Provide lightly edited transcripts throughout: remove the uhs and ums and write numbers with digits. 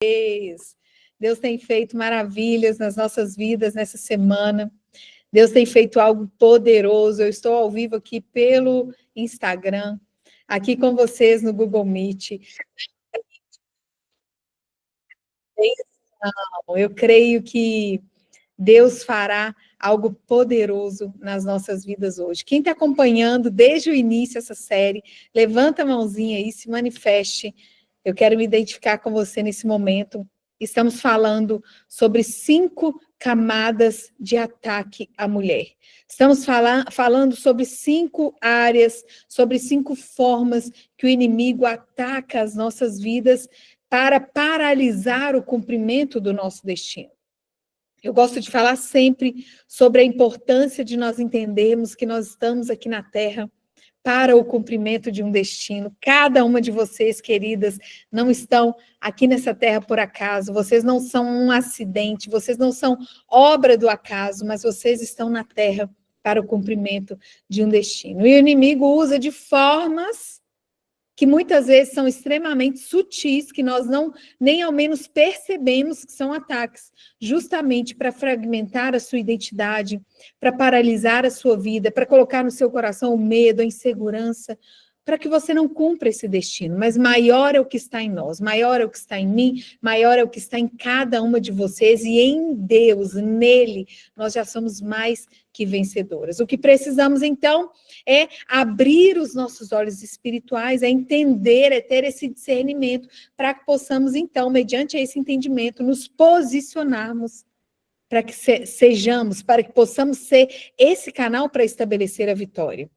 Deus tem feito maravilhas nas nossas vidas nessa semana. Deus tem feito algo poderoso. Eu estou ao vivo aqui pelo Instagram, aqui com vocês no Google Meet. Eu creio que Deus fará algo poderoso nas nossas vidas hoje. Quem está acompanhando desde o início essa série, levanta a mãozinha aí, se manifeste. Eu quero me identificar com você nesse momento. Estamos falando sobre 5 camadas de ataque à mulher. Estamos falando sobre 5 áreas, sobre 5 formas que o inimigo ataca as nossas vidas para paralisar o cumprimento do nosso destino. Eu gosto de falar sempre sobre a importância de nós entendermos que nós estamos aqui na Terra para o cumprimento de um destino. Cada uma de vocês, queridas, não estão aqui nessa terra por acaso, vocês não são um acidente, vocês não são obra do acaso, mas vocês estão na terra para o cumprimento de um destino. E o inimigo usa de formas que muitas vezes são extremamente sutis, que nós não nem ao menos percebemos que são ataques, justamente para fragmentar a sua identidade, para paralisar a sua vida, para colocar no seu coração o medo, a insegurança, para que você não cumpra esse destino. Mas maior é o que está em nós, maior é o que está em mim, maior é o que está em cada uma de vocês, e em Deus, nele, nós já somos mais que vencedoras. O que precisamos, então, é abrir os nossos olhos espirituais, é entender, é ter esse discernimento, para que possamos, então, mediante esse entendimento, nos posicionarmos, para que sejamos, para que possamos ser esse canal para estabelecer a vitória.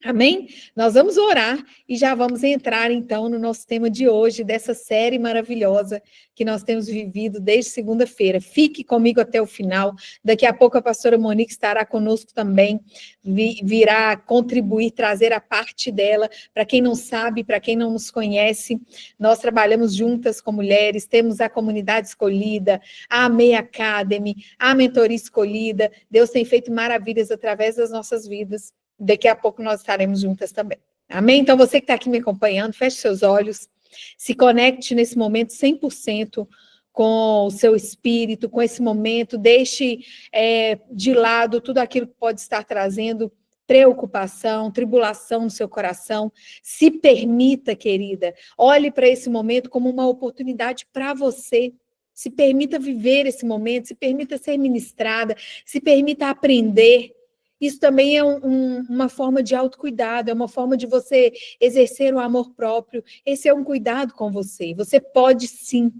Amém? Nós vamos orar e já vamos entrar, então, no nosso tema de hoje, dessa série maravilhosa que nós temos vivido desde segunda-feira. Fique comigo até o final. Daqui a pouco a pastora Monique estará conosco também, virá contribuir, trazer a parte dela. Para quem não sabe, para quem não nos conhece, nós trabalhamos juntas com mulheres, temos a comunidade escolhida, a MEI Academy, a mentoria escolhida. Deus tem feito maravilhas através das nossas vidas. Daqui a pouco nós estaremos juntas também. Amém? Então, você que está aqui me acompanhando, feche seus olhos, se conecte nesse momento 100% com o seu espírito, com esse momento, deixe de lado tudo aquilo que pode estar trazendo preocupação, tribulação no seu coração. Se permita, querida, olhe para esse momento como uma oportunidade para você. Se permita viver esse momento, se permita ser ministrada, se permita aprender. Isso também é uma forma de autocuidado, é uma forma de você exercer o amor próprio. Esse é um cuidado com você. Você pode sim,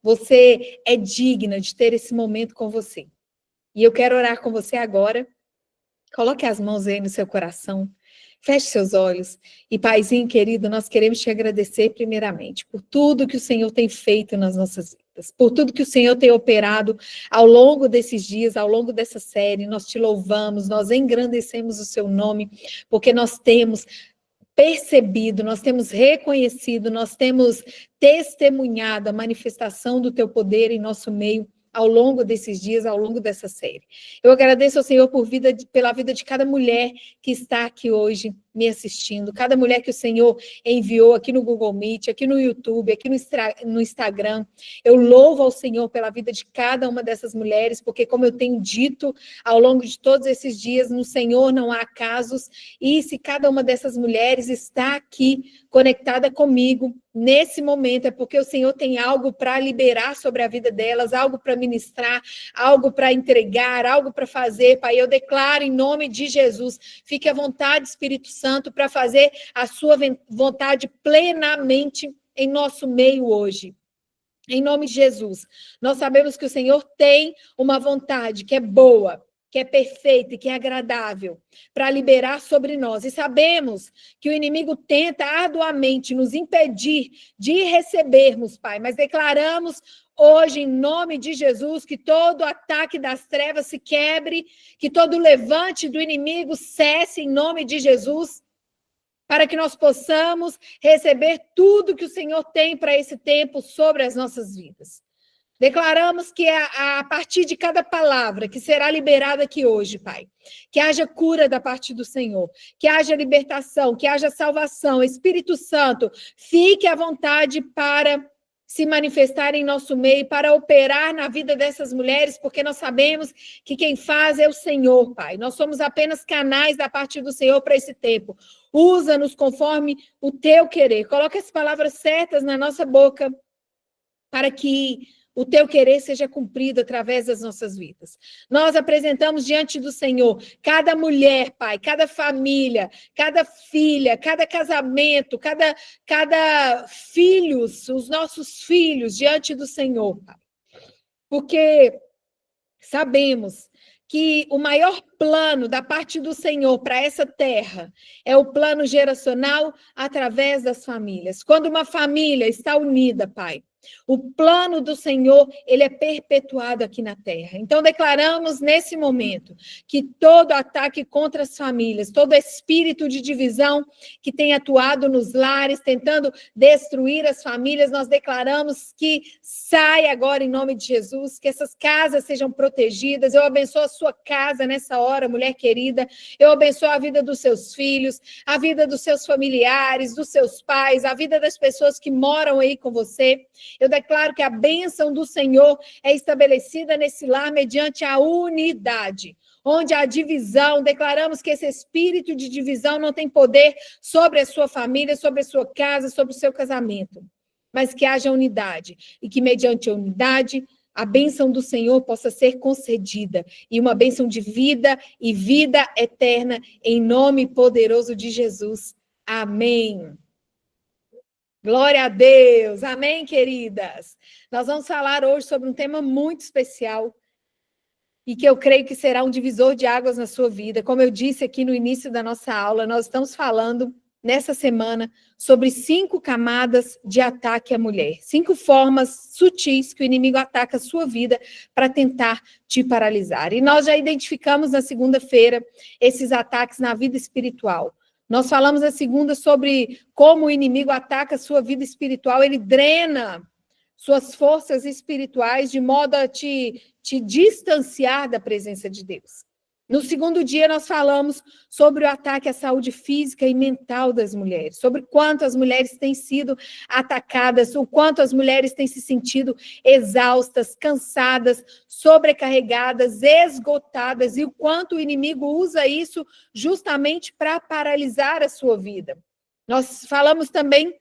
você é digna de ter esse momento com você. E eu quero orar com você agora. Coloque as mãos aí no seu coração. Feche seus olhos. E, Paizinho querido, nós queremos te agradecer primeiramente por tudo que o Senhor tem feito nas nossas vidas, por tudo que o Senhor tem operado ao longo desses dias, ao longo dessa série. Nós te louvamos, nós engrandecemos o seu nome, porque nós temos percebido, nós temos reconhecido, nós temos testemunhado a manifestação do teu poder em nosso meio, ao longo desses dias, ao longo dessa série. Eu agradeço ao Senhor pela vida de cada mulher que está aqui hoje me assistindo, cada mulher que o Senhor enviou aqui no Google Meet, aqui no YouTube, aqui no Instagram. Eu louvo ao Senhor pela vida de cada uma dessas mulheres, porque, como eu tenho dito ao longo de todos esses dias, no Senhor não há acasos, e se cada uma dessas mulheres está aqui conectada comigo nesse momento, é porque o Senhor tem algo para liberar sobre a vida delas, algo para ministrar, algo para entregar, algo para fazer. Pai, eu declaro em nome de Jesus, fique à vontade, Espírito Santo, para fazer a sua vontade plenamente em nosso meio hoje. Em nome de Jesus, nós sabemos que o Senhor tem uma vontade que é boa, que é perfeita e que é agradável para liberar sobre nós. E sabemos que o inimigo tenta arduamente nos impedir de recebermos, Pai, mas declaramos hoje, em nome de Jesus, que todo ataque das trevas se quebre, que todo levante do inimigo cesse em nome de Jesus, para que nós possamos receber tudo que o Senhor tem para esse tempo sobre as nossas vidas. Declaramos que a partir de cada palavra que será liberada aqui hoje, Pai, que haja cura da parte do Senhor, que haja libertação, que haja salvação. Espírito Santo, fique à vontade para se manifestar em nosso meio, para operar na vida dessas mulheres, porque nós sabemos que quem faz é o Senhor, Pai. Nós somos apenas canais da parte do Senhor para esse tempo. Usa-nos conforme o teu querer. Coloca as palavras certas na nossa boca, para que o teu querer seja cumprido através das nossas vidas. Nós apresentamos diante do Senhor cada mulher, Pai, cada família, cada filha, cada casamento, cada filhos, os nossos filhos diante do Senhor, Pai. Porque sabemos que o maior plano da parte do Senhor para essa terra é o plano geracional através das famílias. Quando uma família está unida, Pai, o plano do Senhor, ele é perpetuado aqui na terra. Então, declaramos nesse momento que todo ataque contra as famílias, todo espírito de divisão que tem atuado nos lares, tentando destruir as famílias, nós declaramos que sai agora em nome de Jesus, que essas casas sejam protegidas. Eu abençoo a sua casa nessa hora, mulher querida. Eu abençoo a vida dos seus filhos, a vida dos seus familiares, dos seus pais, a vida das pessoas que moram aí com você. Eu declaro que a bênção do Senhor é estabelecida nesse lar mediante a unidade, onde a divisão, declaramos que esse espírito de divisão não tem poder sobre a sua família, sobre a sua casa, sobre o seu casamento, mas que haja unidade e que mediante a unidade a bênção do Senhor possa ser concedida e uma bênção de vida e vida eterna em nome poderoso de Jesus. Amém. Glória a Deus, amém, queridas? Nós vamos falar hoje sobre um tema muito especial e que eu creio que será um divisor de águas na sua vida. Como eu disse aqui no início da nossa aula, nós estamos falando nessa semana sobre 5 camadas de ataque à mulher, 5 formas sutis que o inimigo ataca a sua vida para tentar te paralisar. E nós já identificamos na segunda-feira esses ataques na vida espiritual. Nós falamos na segunda sobre como o inimigo ataca a sua vida espiritual, ele drena suas forças espirituais de modo a te distanciar da presença de Deus. No segundo dia, nós falamos sobre o ataque à saúde física e mental das mulheres, sobre quanto as mulheres têm sido atacadas, o quanto as mulheres têm se sentido exaustas, cansadas, sobrecarregadas, esgotadas, e o quanto o inimigo usa isso justamente para paralisar a sua vida. Nós falamos também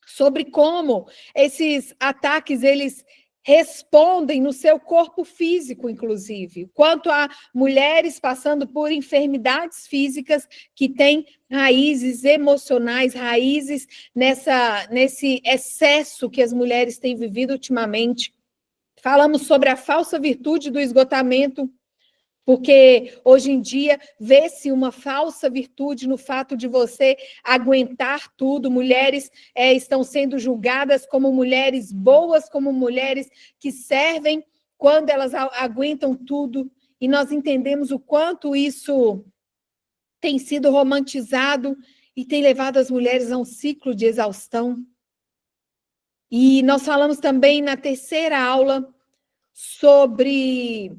sobre como esses ataques, eles respondem no seu corpo físico, inclusive. Quanto a mulheres passando por enfermidades físicas que têm raízes emocionais, raízes nesse excesso que as mulheres têm vivido ultimamente. Falamos sobre a falsa virtude do esgotamento, porque hoje em dia vê-se uma falsa virtude no fato de você aguentar tudo. Mulheres estão sendo julgadas como mulheres boas, como mulheres que servem quando elas aguentam tudo. E nós entendemos o quanto isso tem sido romantizado e tem levado as mulheres a um ciclo de exaustão. E nós falamos também na terceira aula sobre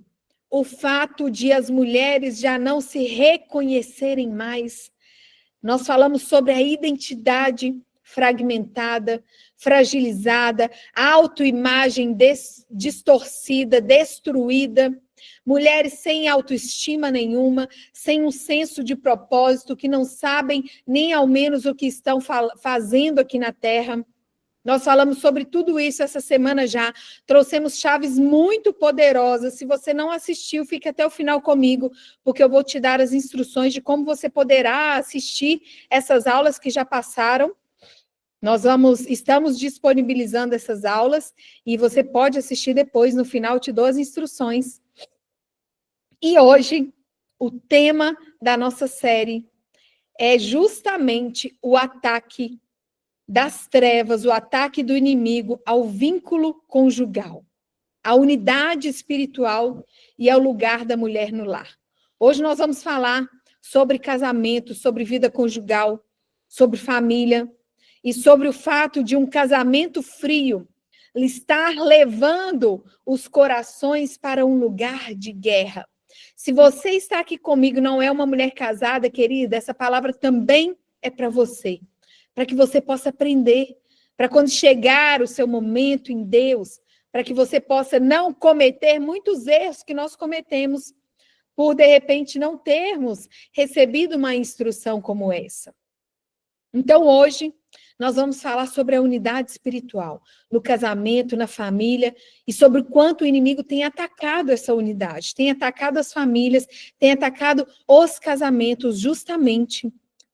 o fato de as mulheres já não se reconhecerem mais. Nós falamos sobre a identidade fragmentada, fragilizada, autoimagem distorcida, destruída, mulheres sem autoestima nenhuma, sem um senso de propósito, que não sabem nem ao menos o que estão fazendo aqui na Terra. Nós falamos sobre tudo isso essa semana já, trouxemos chaves muito poderosas. Se você não assistiu, fique até o final comigo, porque eu vou te dar as instruções de como você poderá assistir essas aulas que já passaram. Estamos disponibilizando essas aulas e você pode assistir depois, no final eu te dou as instruções. E hoje, o tema da nossa série é justamente o ataque das trevas, o ataque do inimigo ao vínculo conjugal, à unidade espiritual e ao lugar da mulher no lar. Hoje nós vamos falar sobre casamento, sobre vida conjugal, sobre família e sobre o fato de um casamento frio estar levando os corações para um lugar de guerra. Se você está aqui comigo, não é uma mulher casada, querida, essa palavra também é para você. Para que você possa aprender, para quando chegar o seu momento em Deus, para que você possa não cometer muitos erros que nós cometemos por, de repente, não termos recebido uma instrução como essa. Então, hoje, nós vamos falar sobre a unidade espiritual, no casamento, na família, e sobre o quanto o inimigo tem atacado essa unidade, tem atacado as famílias, tem atacado os casamentos, justamente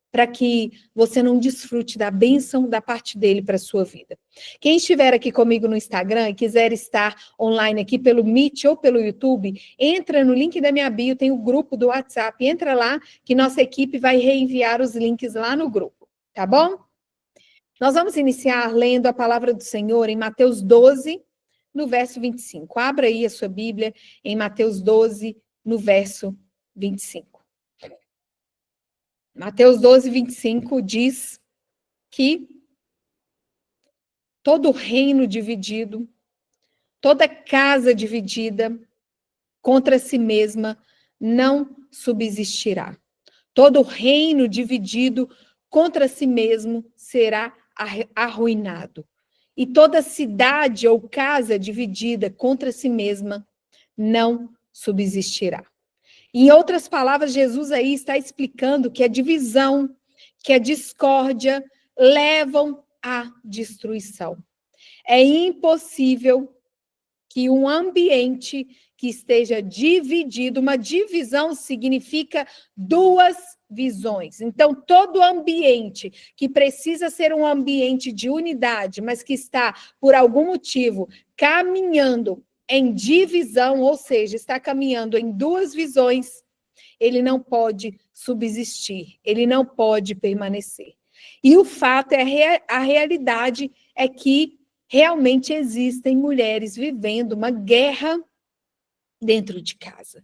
para que você não desfrute da bênção da parte dele para a sua vida. Quem estiver aqui comigo no Instagram e quiser estar online aqui pelo Meet ou pelo YouTube, entra no link da minha bio, tem o grupo do WhatsApp, entra lá que nossa equipe vai reenviar os links lá no grupo, tá bom? Nós vamos iniciar lendo a palavra do Senhor em Mateus 12, no verso 25. Abra aí a sua Bíblia em Mateus 12, no verso 25. Mateus 12, 25 diz que todo reino dividido, toda casa dividida contra si mesma não subsistirá. Todo reino dividido contra si mesmo será arruinado. E toda cidade ou casa dividida contra si mesma não subsistirá. Em outras palavras, Jesus aí está explicando que a divisão, que a discórdia levam à destruição. É impossível que um ambiente que esteja dividido, uma divisão significa duas visões. Então, todo ambiente que precisa ser um ambiente de unidade, mas que está, por algum motivo, caminhando em divisão, ou seja, está caminhando em duas visões, ele não pode subsistir, ele não pode permanecer. E o fato a realidade é que realmente existem mulheres vivendo uma guerra dentro de casa,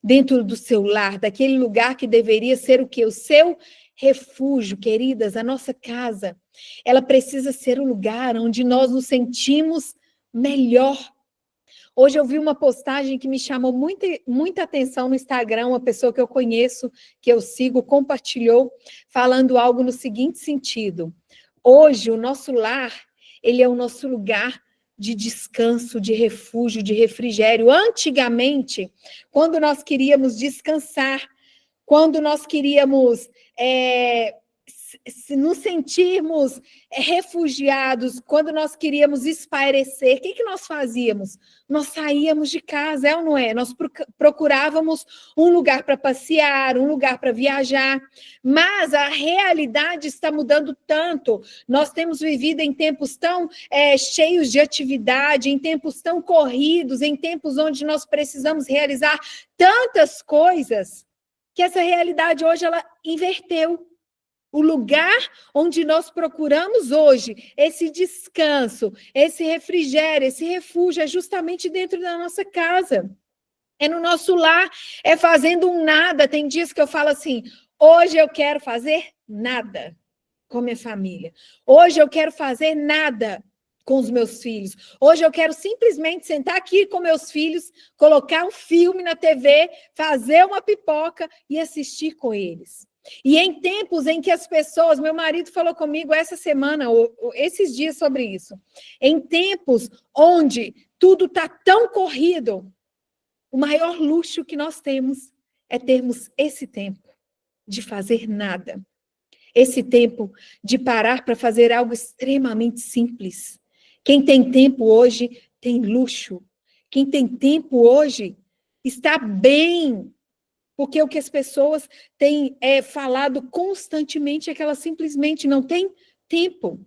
dentro do seu lar, daquele lugar que deveria ser o quê? O seu refúgio, queridas, a nossa casa, ela precisa ser o lugar onde nós nos sentimos melhor. Hoje eu vi uma postagem que me chamou muita atenção no Instagram, uma pessoa que eu conheço, que eu sigo, compartilhou, falando algo no seguinte sentido: hoje o nosso lar, ele é o nosso lugar de descanso, de refúgio, de refrigério. Antigamente, quando nós queríamos descansar, quando nós queríamos nos sentirmos refugiados, quando nós queríamos espairecer, o que nós fazíamos? Nós saíamos de casa, é ou não é? Nós procurávamos um lugar para passear, um lugar para viajar, mas a realidade está mudando tanto. Nós temos vivido em tempos tão cheios de atividade, em tempos tão corridos, em tempos onde nós precisamos realizar tantas coisas, que essa realidade hoje ela inverteu. O lugar onde nós procuramos hoje esse descanso, esse refrigério, esse refúgio é justamente dentro da nossa casa. É no nosso lar, é fazendo um nada. Tem dias que eu falo assim, hoje eu quero fazer nada com minha família. Hoje eu quero fazer nada com os meus filhos. Hoje eu quero simplesmente sentar aqui com meus filhos, colocar um filme na TV, fazer uma pipoca e assistir com eles. E em tempos em que as pessoas, meu marido falou comigo essa semana, esses dias sobre isso, em tempos onde tudo está tão corrido, o maior luxo que nós temos é termos esse tempo de fazer nada. Esse tempo de parar para fazer algo extremamente simples. Quem tem tempo hoje tem luxo. Quem tem tempo hoje está bem. Porque o que as pessoas têm falado constantemente é que elas simplesmente não têm tempo.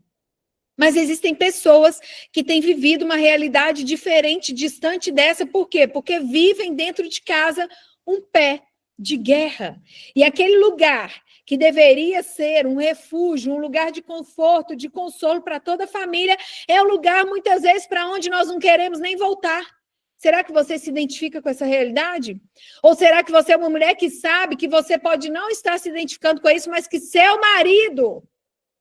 Mas existem pessoas que têm vivido uma realidade diferente, distante dessa. Por quê? Porque vivem dentro de casa um pé de guerra. E aquele lugar que deveria ser um refúgio, um lugar de conforto, de consolo para toda a família, é um lugar, muitas vezes, para onde nós não queremos nem voltar. Será que você se identifica com essa realidade? Ou será que você é uma mulher que sabe que você pode não estar se identificando com isso, mas que seu marido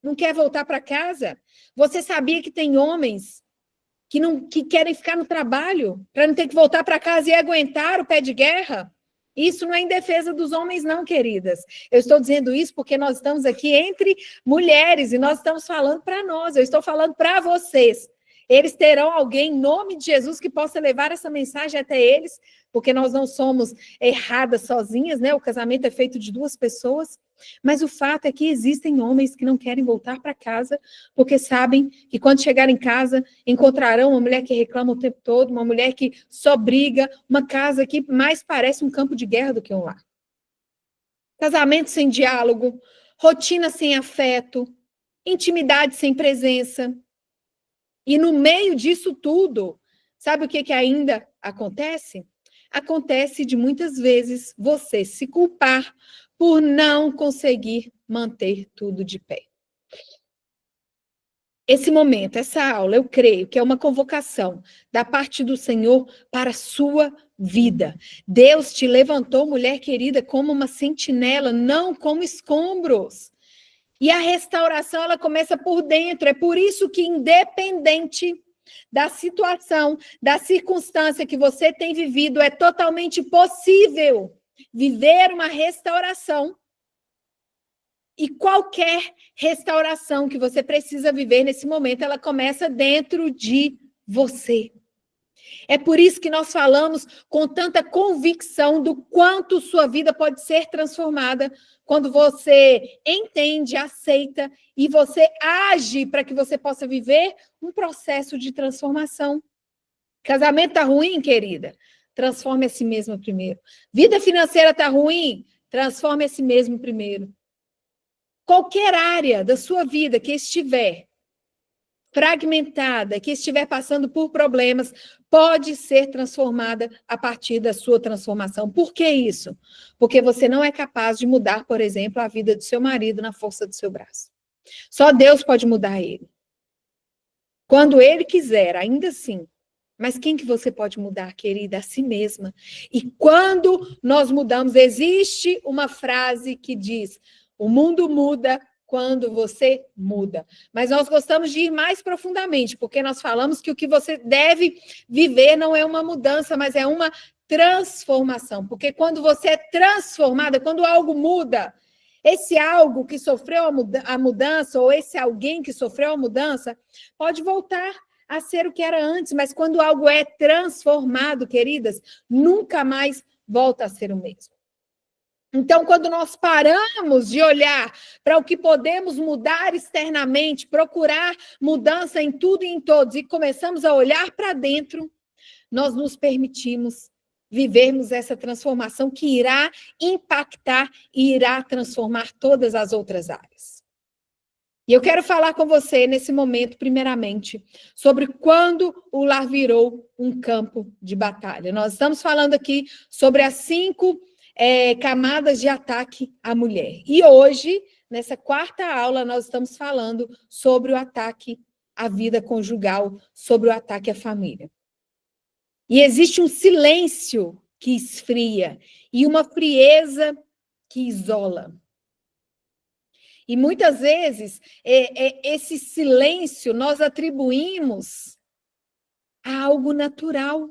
não quer voltar para casa? Você sabia que tem homens que querem ficar no trabalho para não ter que voltar para casa e aguentar o pé de guerra? Isso não é em defesa dos homens, não, queridas. Eu estou dizendo isso porque nós estamos aqui entre mulheres e nós estamos falando para nós. Eu estou falando para vocês. Eles terão alguém, em nome de Jesus, que possa levar essa mensagem até eles, porque nós não somos erradas sozinhas, né? O casamento é feito de duas pessoas. Mas o fato é que existem homens que não querem voltar para casa, porque sabem que quando chegarem em casa, encontrarão uma mulher que reclama o tempo todo, uma mulher que só briga, uma casa que mais parece um campo de guerra do que um lar. Casamento sem diálogo, rotina sem afeto, intimidade sem presença. E no meio disso tudo, sabe o que ainda acontece? Acontece de muitas vezes você se culpar por não conseguir manter tudo de pé. Esse momento, essa aula, eu creio que é uma convocação da parte do Senhor para a sua vida. Deus te levantou, mulher querida, como uma sentinela, não como escombros. E a restauração, ela começa por dentro. É por isso que, independente da situação, da circunstância que você tem vivido, é totalmente possível viver uma restauração. E qualquer restauração que você precisa viver nesse momento, ela começa dentro de você. É por isso que nós falamos com tanta convicção do quanto sua vida pode ser transformada quando você entende, aceita e você age para que você possa viver um processo de transformação. Casamento está ruim, querida? Transforme a si mesma primeiro. Vida financeira está ruim? Transforme a si mesmo primeiro. Qualquer área da sua vida que estiver fragmentada, que estiver passando por problemas, pode ser transformada a partir da sua transformação. Por que isso? Porque você não é capaz de mudar, por exemplo, a vida do seu marido na força do seu braço. Só Deus pode mudar ele. Quando ele quiser, ainda assim. Mas quem que você pode mudar, querida? A si mesma. E quando nós mudamos, existe uma frase que diz: o mundo muda quando você muda. Mas nós gostamos de ir mais profundamente, porque nós falamos que o que você deve viver não é uma mudança, mas é uma transformação. Porque quando você é transformada, quando algo muda, esse algo que sofreu a mudança, ou esse alguém que sofreu a mudança, pode voltar a ser o que era antes, mas quando algo é transformado, queridas, nunca mais volta a ser o mesmo. Então, quando nós paramos de olhar para o que podemos mudar externamente, procurar mudança em tudo e em todos, e começamos a olhar para dentro, nós nos permitimos vivermos essa transformação que irá impactar e irá transformar todas as outras áreas. E eu quero falar com você nesse momento, primeiramente, sobre quando o lar virou um campo de batalha. Nós estamos falando aqui sobre as 5 camadas de ataque à mulher. E hoje, nessa 4ª aula, nós estamos falando sobre o ataque à vida conjugal, sobre o ataque à família. E existe um silêncio que esfria e uma frieza que isola. E muitas vezes, esse silêncio nós atribuímos a algo natural.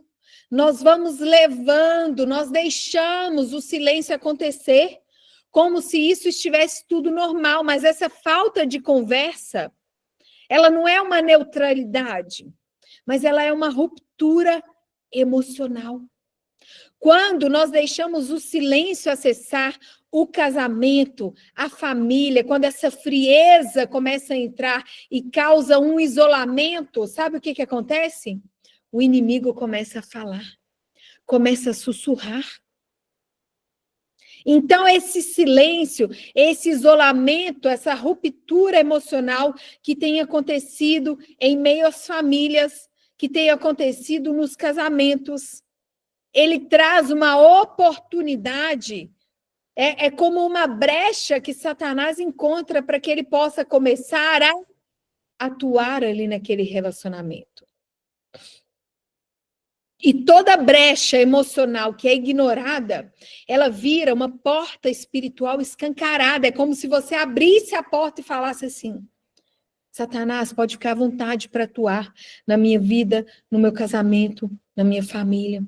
Nós vamos levando, nós deixamos o silêncio acontecer, como se isso estivesse tudo normal, mas essa falta de conversa, ela não é uma neutralidade, mas ela é uma ruptura emocional. Quando nós deixamos o silêncio acessar o casamento, a família, quando essa frieza começa a entrar e causa um isolamento, sabe o que acontece? O inimigo começa a falar, começa a sussurrar. Então, esse silêncio, esse isolamento, essa ruptura emocional que tem acontecido em meio às famílias, que tem acontecido nos casamentos, ele traz uma oportunidade, é como uma brecha que Satanás encontra para que ele possa começar a atuar ali naquele relacionamento. E toda brecha emocional que é ignorada, ela vira uma porta espiritual escancarada. É como se você abrisse a porta e falasse assim: Satanás, pode ficar à vontade para atuar na minha vida, no meu casamento, na minha família.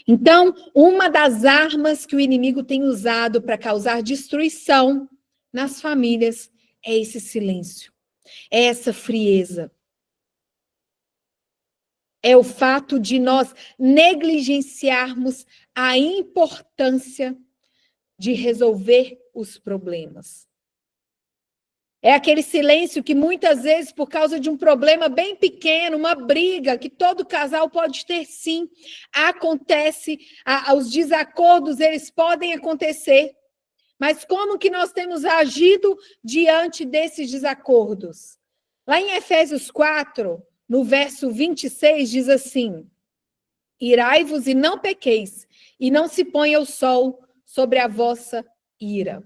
Então, uma das armas que o inimigo tem usado para causar destruição nas famílias é esse silêncio, é essa frieza. É o fato de nós negligenciarmos a importância de resolver os problemas. É aquele silêncio que muitas vezes, por causa de um problema bem pequeno, uma briga que todo casal pode ter sim, acontece, os desacordos eles podem acontecer, mas como que nós temos agido diante desses desacordos? Lá em Efésios 4, no verso 26, diz assim: irai-vos e não pequeis, e não se ponha o sol sobre a vossa ira. O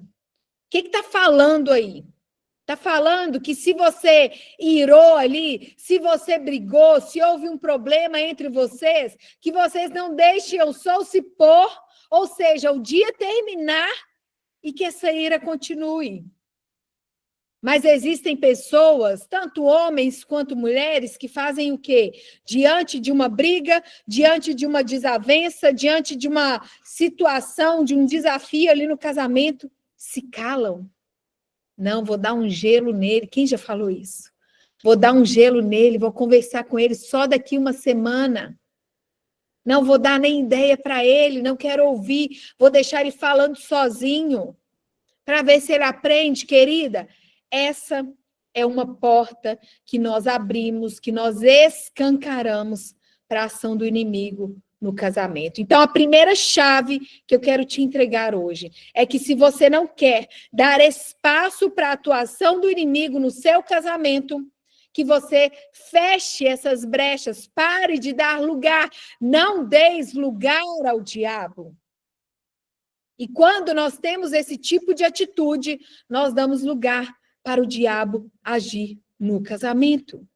que está falando aí? Está falando que se você irou ali, se você brigou, se houve um problema entre vocês, que vocês não deixem o sol se pôr, ou seja, o dia terminar e que essa ira continue. Mas existem pessoas, tanto homens quanto mulheres, que fazem o quê? Diante de uma briga, diante de uma desavença, diante de uma situação, de um desafio ali no casamento, se calam. Não, vou dar um gelo nele. Quem já falou isso? Vou dar um gelo nele, vou conversar com ele só daqui uma semana. Não vou dar nem ideia para ele, não quero ouvir. Vou deixar ele falando sozinho, para ver se ele aprende, querida. Essa é uma porta que nós abrimos, que nós escancaramos para a ação do inimigo no casamento. Então, a primeira chave que eu quero te entregar hoje é que se você não quer dar espaço para a atuação do inimigo no seu casamento, que você feche essas brechas, pare de dar lugar, não deis lugar ao diabo. E quando nós temos esse tipo de atitude, nós damos lugar para o diabo agir no casamento.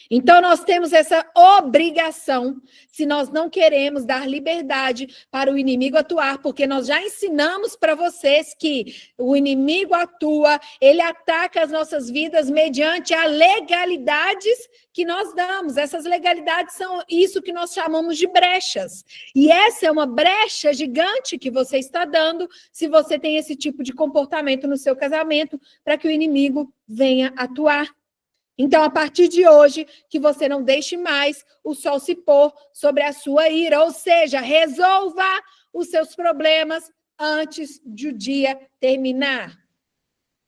Então, nós temos essa obrigação, se nós não queremos dar liberdade para o inimigo atuar, porque nós já ensinamos para vocês que o inimigo atua, ele ataca as nossas vidas mediante as legalidades que nós damos. Essas legalidades são isso que nós chamamos de brechas. E essa é uma brecha gigante que você está dando se você tem esse tipo de comportamento no seu casamento, para que o inimigo venha atuar. Então, a partir de hoje, que você não deixe mais o sol se pôr sobre a sua ira, ou seja, resolva os seus problemas antes de o dia terminar.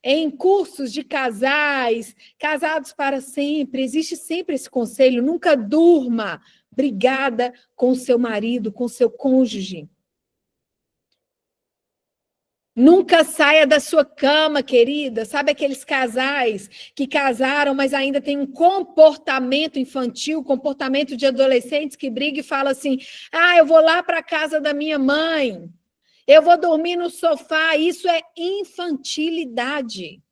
Em cursos de casais, casados para sempre, existe sempre esse conselho: nunca durma brigada com o seu marido, com o seu cônjuge. Nunca saia da sua cama, querida. Sabe aqueles casais que casaram, mas ainda tem um comportamento infantil, comportamento de adolescentes que brigam e falam assim: ah, eu vou lá para a casa da minha mãe, eu vou dormir no sofá. Isso é infantilidade.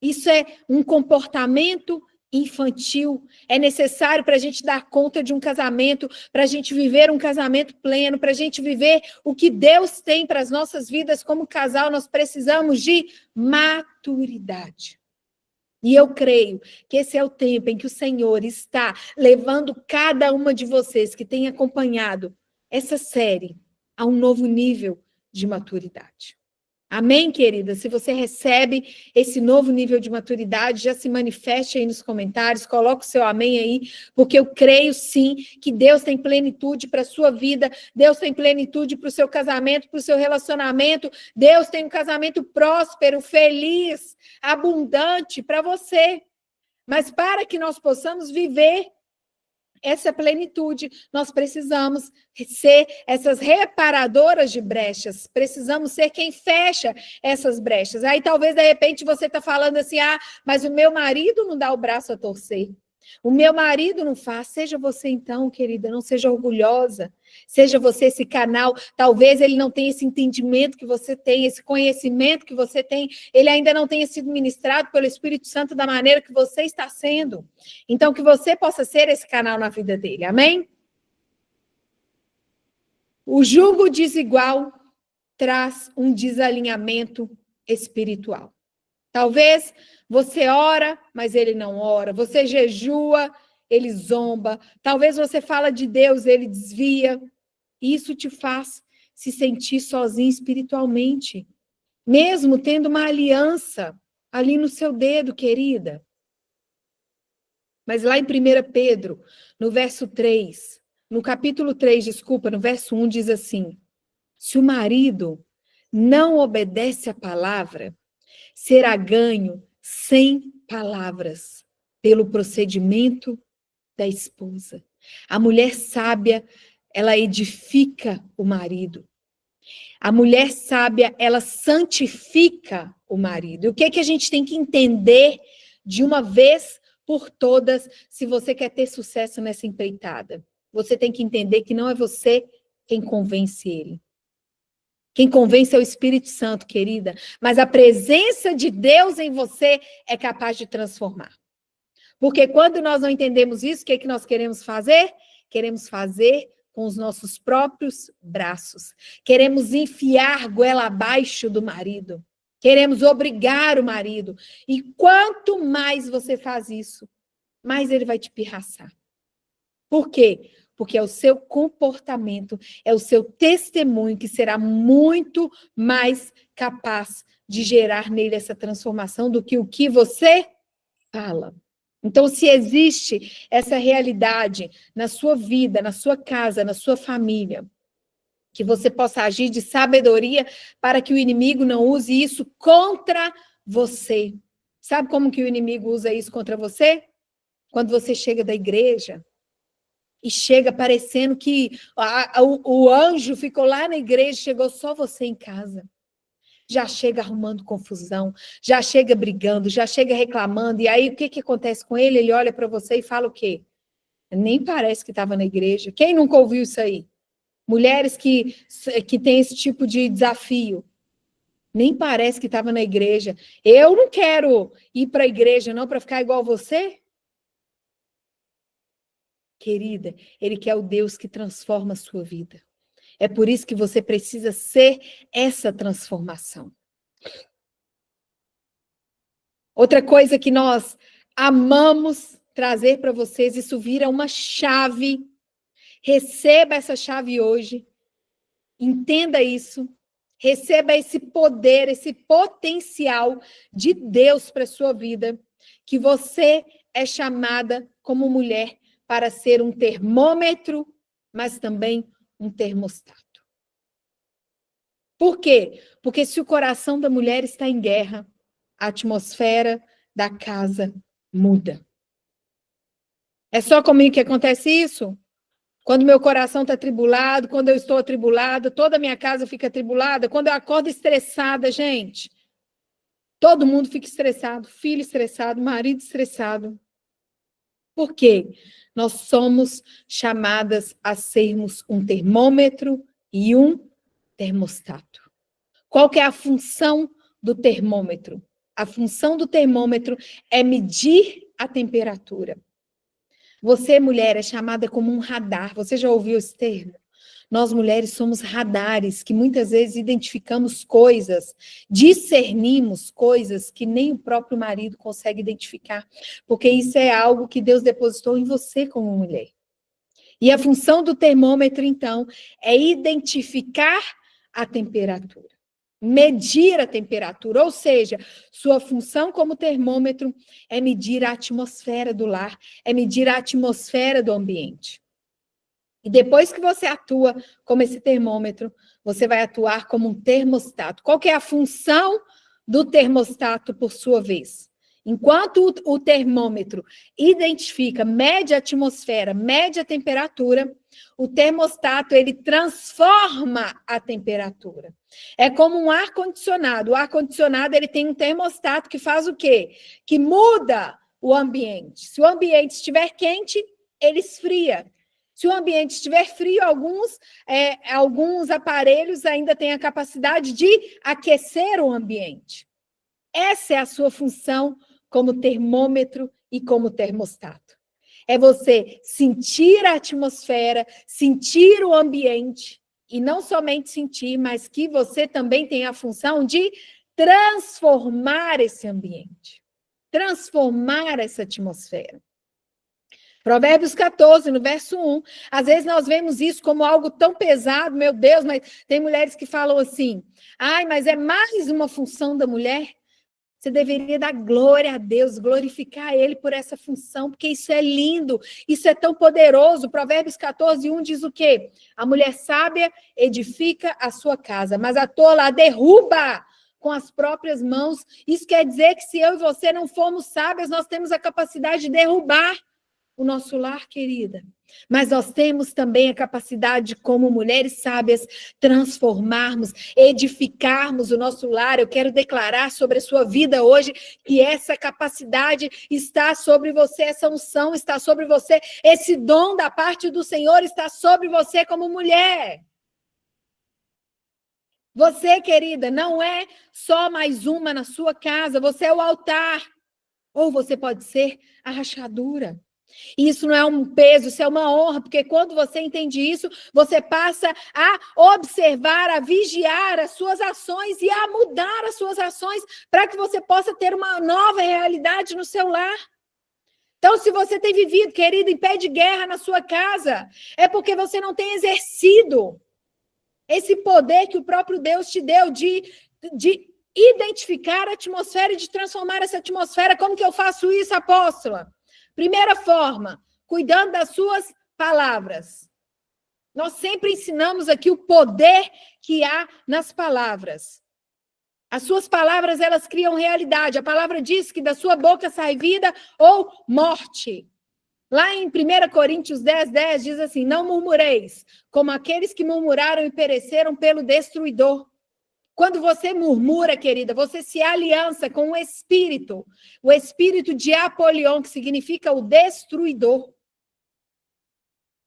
Isso é um comportamento infantil. É necessário para a gente dar conta de um casamento, para a gente viver um casamento pleno, para a gente viver o que Deus tem para as nossas vidas como casal. Nós precisamos de maturidade. E eu creio que esse é o tempo em que o Senhor está levando cada uma de vocês que tem acompanhado essa série a um novo nível de maturidade. Amém, querida? Se você recebe esse novo nível de maturidade, já se manifeste aí nos comentários, coloque o seu amém aí, porque eu creio sim que Deus tem plenitude para a sua vida, Deus tem plenitude para o seu casamento, para o seu relacionamento, Deus tem um casamento próspero, feliz, abundante para você. Mas para que nós possamos viver essa plenitude, nós precisamos ser essas reparadoras de brechas, precisamos ser quem fecha essas brechas. Aí talvez, de repente, você está falando assim: ah, mas o meu marido não dá o braço a torcer, o meu marido não faz. Seja você então, querida, não seja orgulhosa, seja você esse canal. Talvez ele não tenha esse entendimento que você tem, esse conhecimento que você tem, ele ainda não tenha sido ministrado pelo Espírito Santo da maneira que você está sendo. Então, que você possa ser esse canal na vida dele, amém? O jugo desigual traz um desalinhamento espiritual. Talvez você ora, mas ele não ora. Você jejua, ele zomba. Talvez você fala de Deus, ele desvia. E isso te faz se sentir sozinho espiritualmente, mesmo tendo uma aliança ali no seu dedo, querida. Mas lá em 1 Pedro, no verso 3, no capítulo 3, desculpa, no verso 1, diz assim: se o marido não obedece à palavra, será ganho sem palavras pelo procedimento da esposa. A mulher sábia, ela edifica o marido. A mulher sábia, ela santifica o marido. E o que é que a gente tem que entender de uma vez por todas, se você quer ter sucesso nessa empreitada? Você tem que entender que não é você quem convence ele. Quem convence é o Espírito Santo, querida. Mas a presença de Deus em você é capaz de transformar. Porque quando nós não entendemos isso, o que é que nós queremos fazer? Queremos fazer com os nossos próprios braços. Queremos enfiar goela abaixo do marido. Queremos obrigar o marido. E quanto mais você faz isso, mais ele vai te pirraçar. Por quê? Porque é o seu comportamento, é o seu testemunho que será muito mais capaz de gerar nele essa transformação do que o que você fala. Então, se existe essa realidade na sua vida, na sua casa, na sua família, que você possa agir de sabedoria para que o inimigo não use isso contra você. Sabe como que o inimigo usa isso contra você? Quando você chega da igreja e chega parecendo que o anjo ficou lá na igreja, chegou só você em casa. Já chega arrumando confusão, já chega brigando, já chega reclamando, e aí o que acontece com ele? Ele olha para você e fala o quê? Nem parece que estava na igreja. Quem nunca ouviu isso aí? Mulheres que têm esse tipo de desafio. Nem parece que estava na igreja. Eu não quero ir para a igreja não para ficar igual você. Querida, ele quer o Deus que transforma a sua vida. É por isso que você precisa ser essa transformação. Outra coisa que nós amamos trazer para vocês, isso vira uma chave. Receba essa chave hoje. Entenda isso. Receba esse poder, esse potencial de Deus para a sua vida, que você é chamada como mulher para ser um termômetro, mas também um termostato. Por quê? Porque se o coração da mulher está em guerra, a atmosfera da casa muda. É só comigo que acontece isso? Quando meu coração está atribulado, quando eu estou atribulada, toda a minha casa fica atribulada. Quando eu acordo estressada, gente, todo mundo fica estressado, filho estressado, marido estressado. Por quê? Nós somos chamadas a sermos um termômetro e um termostato. Qual que é a função do termômetro? A função do termômetro é medir a temperatura. Você, mulher, é chamada como um radar. Você já ouviu esse termo? Nós, mulheres, somos radares que muitas vezes identificamos coisas, discernimos coisas que nem o próprio marido consegue identificar, porque isso é algo que Deus depositou em você como mulher. E a função do termômetro, então, é identificar a temperatura. Medir a temperatura, ou seja, sua função como termômetro é medir a atmosfera do lar, é medir a atmosfera do ambiente. E depois que você atua como esse termômetro, você vai atuar como um termostato. Qual que é a função do termostato, por sua vez? Enquanto o termômetro identifica, mede a atmosfera, mede a temperatura, o termostato, ele transforma a temperatura. É como um ar-condicionado. O ar-condicionado, ele tem um termostato que faz o quê? Que muda o ambiente. Se o ambiente estiver quente, ele esfria. Se o ambiente estiver frio, alguns aparelhos ainda têm a capacidade de aquecer o ambiente. Essa é a sua função como termômetro e como termostato. É você sentir a atmosfera, sentir o ambiente, e não somente sentir, mas que você também tem a função de transformar esse ambiente, transformar essa atmosfera. Provérbios 14, no verso 1. Às vezes nós vemos isso como algo tão pesado, meu Deus, mas tem mulheres que falam assim, ai, mas é mais uma função da mulher? Você deveria dar glória a Deus, glorificar Ele por essa função, porque isso é lindo, isso é tão poderoso. Provérbios 14, 1 diz o quê? A mulher sábia edifica a sua casa, mas a tola a derruba com as próprias mãos. Isso quer dizer que se eu e você não formos sábias, nós temos a capacidade de derrubar o nosso lar, querida. Mas nós temos também a capacidade, como mulheres sábias, transformarmos, edificarmos o nosso lar. Eu quero declarar sobre a sua vida hoje que essa capacidade está sobre você, essa unção está sobre você, esse dom da parte do Senhor está sobre você como mulher. Você, querida, não é só mais uma na sua casa, você é o altar. Ou você pode ser a rachadura. E isso não é um peso, isso é uma honra, porque quando você entende isso, você passa a observar, a vigiar as suas ações e a mudar as suas ações para que você possa ter uma nova realidade no seu lar. Então, se você tem vivido, querido, em pé de guerra na sua casa, é porque você não tem exercido esse poder que o próprio Deus te deu de identificar a atmosfera e de transformar essa atmosfera. Como que eu faço isso, apóstola? Primeira forma, cuidando das suas palavras. Nós sempre ensinamos aqui o poder que há nas palavras. As suas palavras, elas criam realidade. A palavra diz que da sua boca sai vida ou morte. Lá em 1 Coríntios 10, 10, diz assim, não murmureis, como aqueles que murmuraram e pereceram pelo destruidor. Quando você murmura, querida, você se aliança com o espírito de Apolion, que significa o destruidor.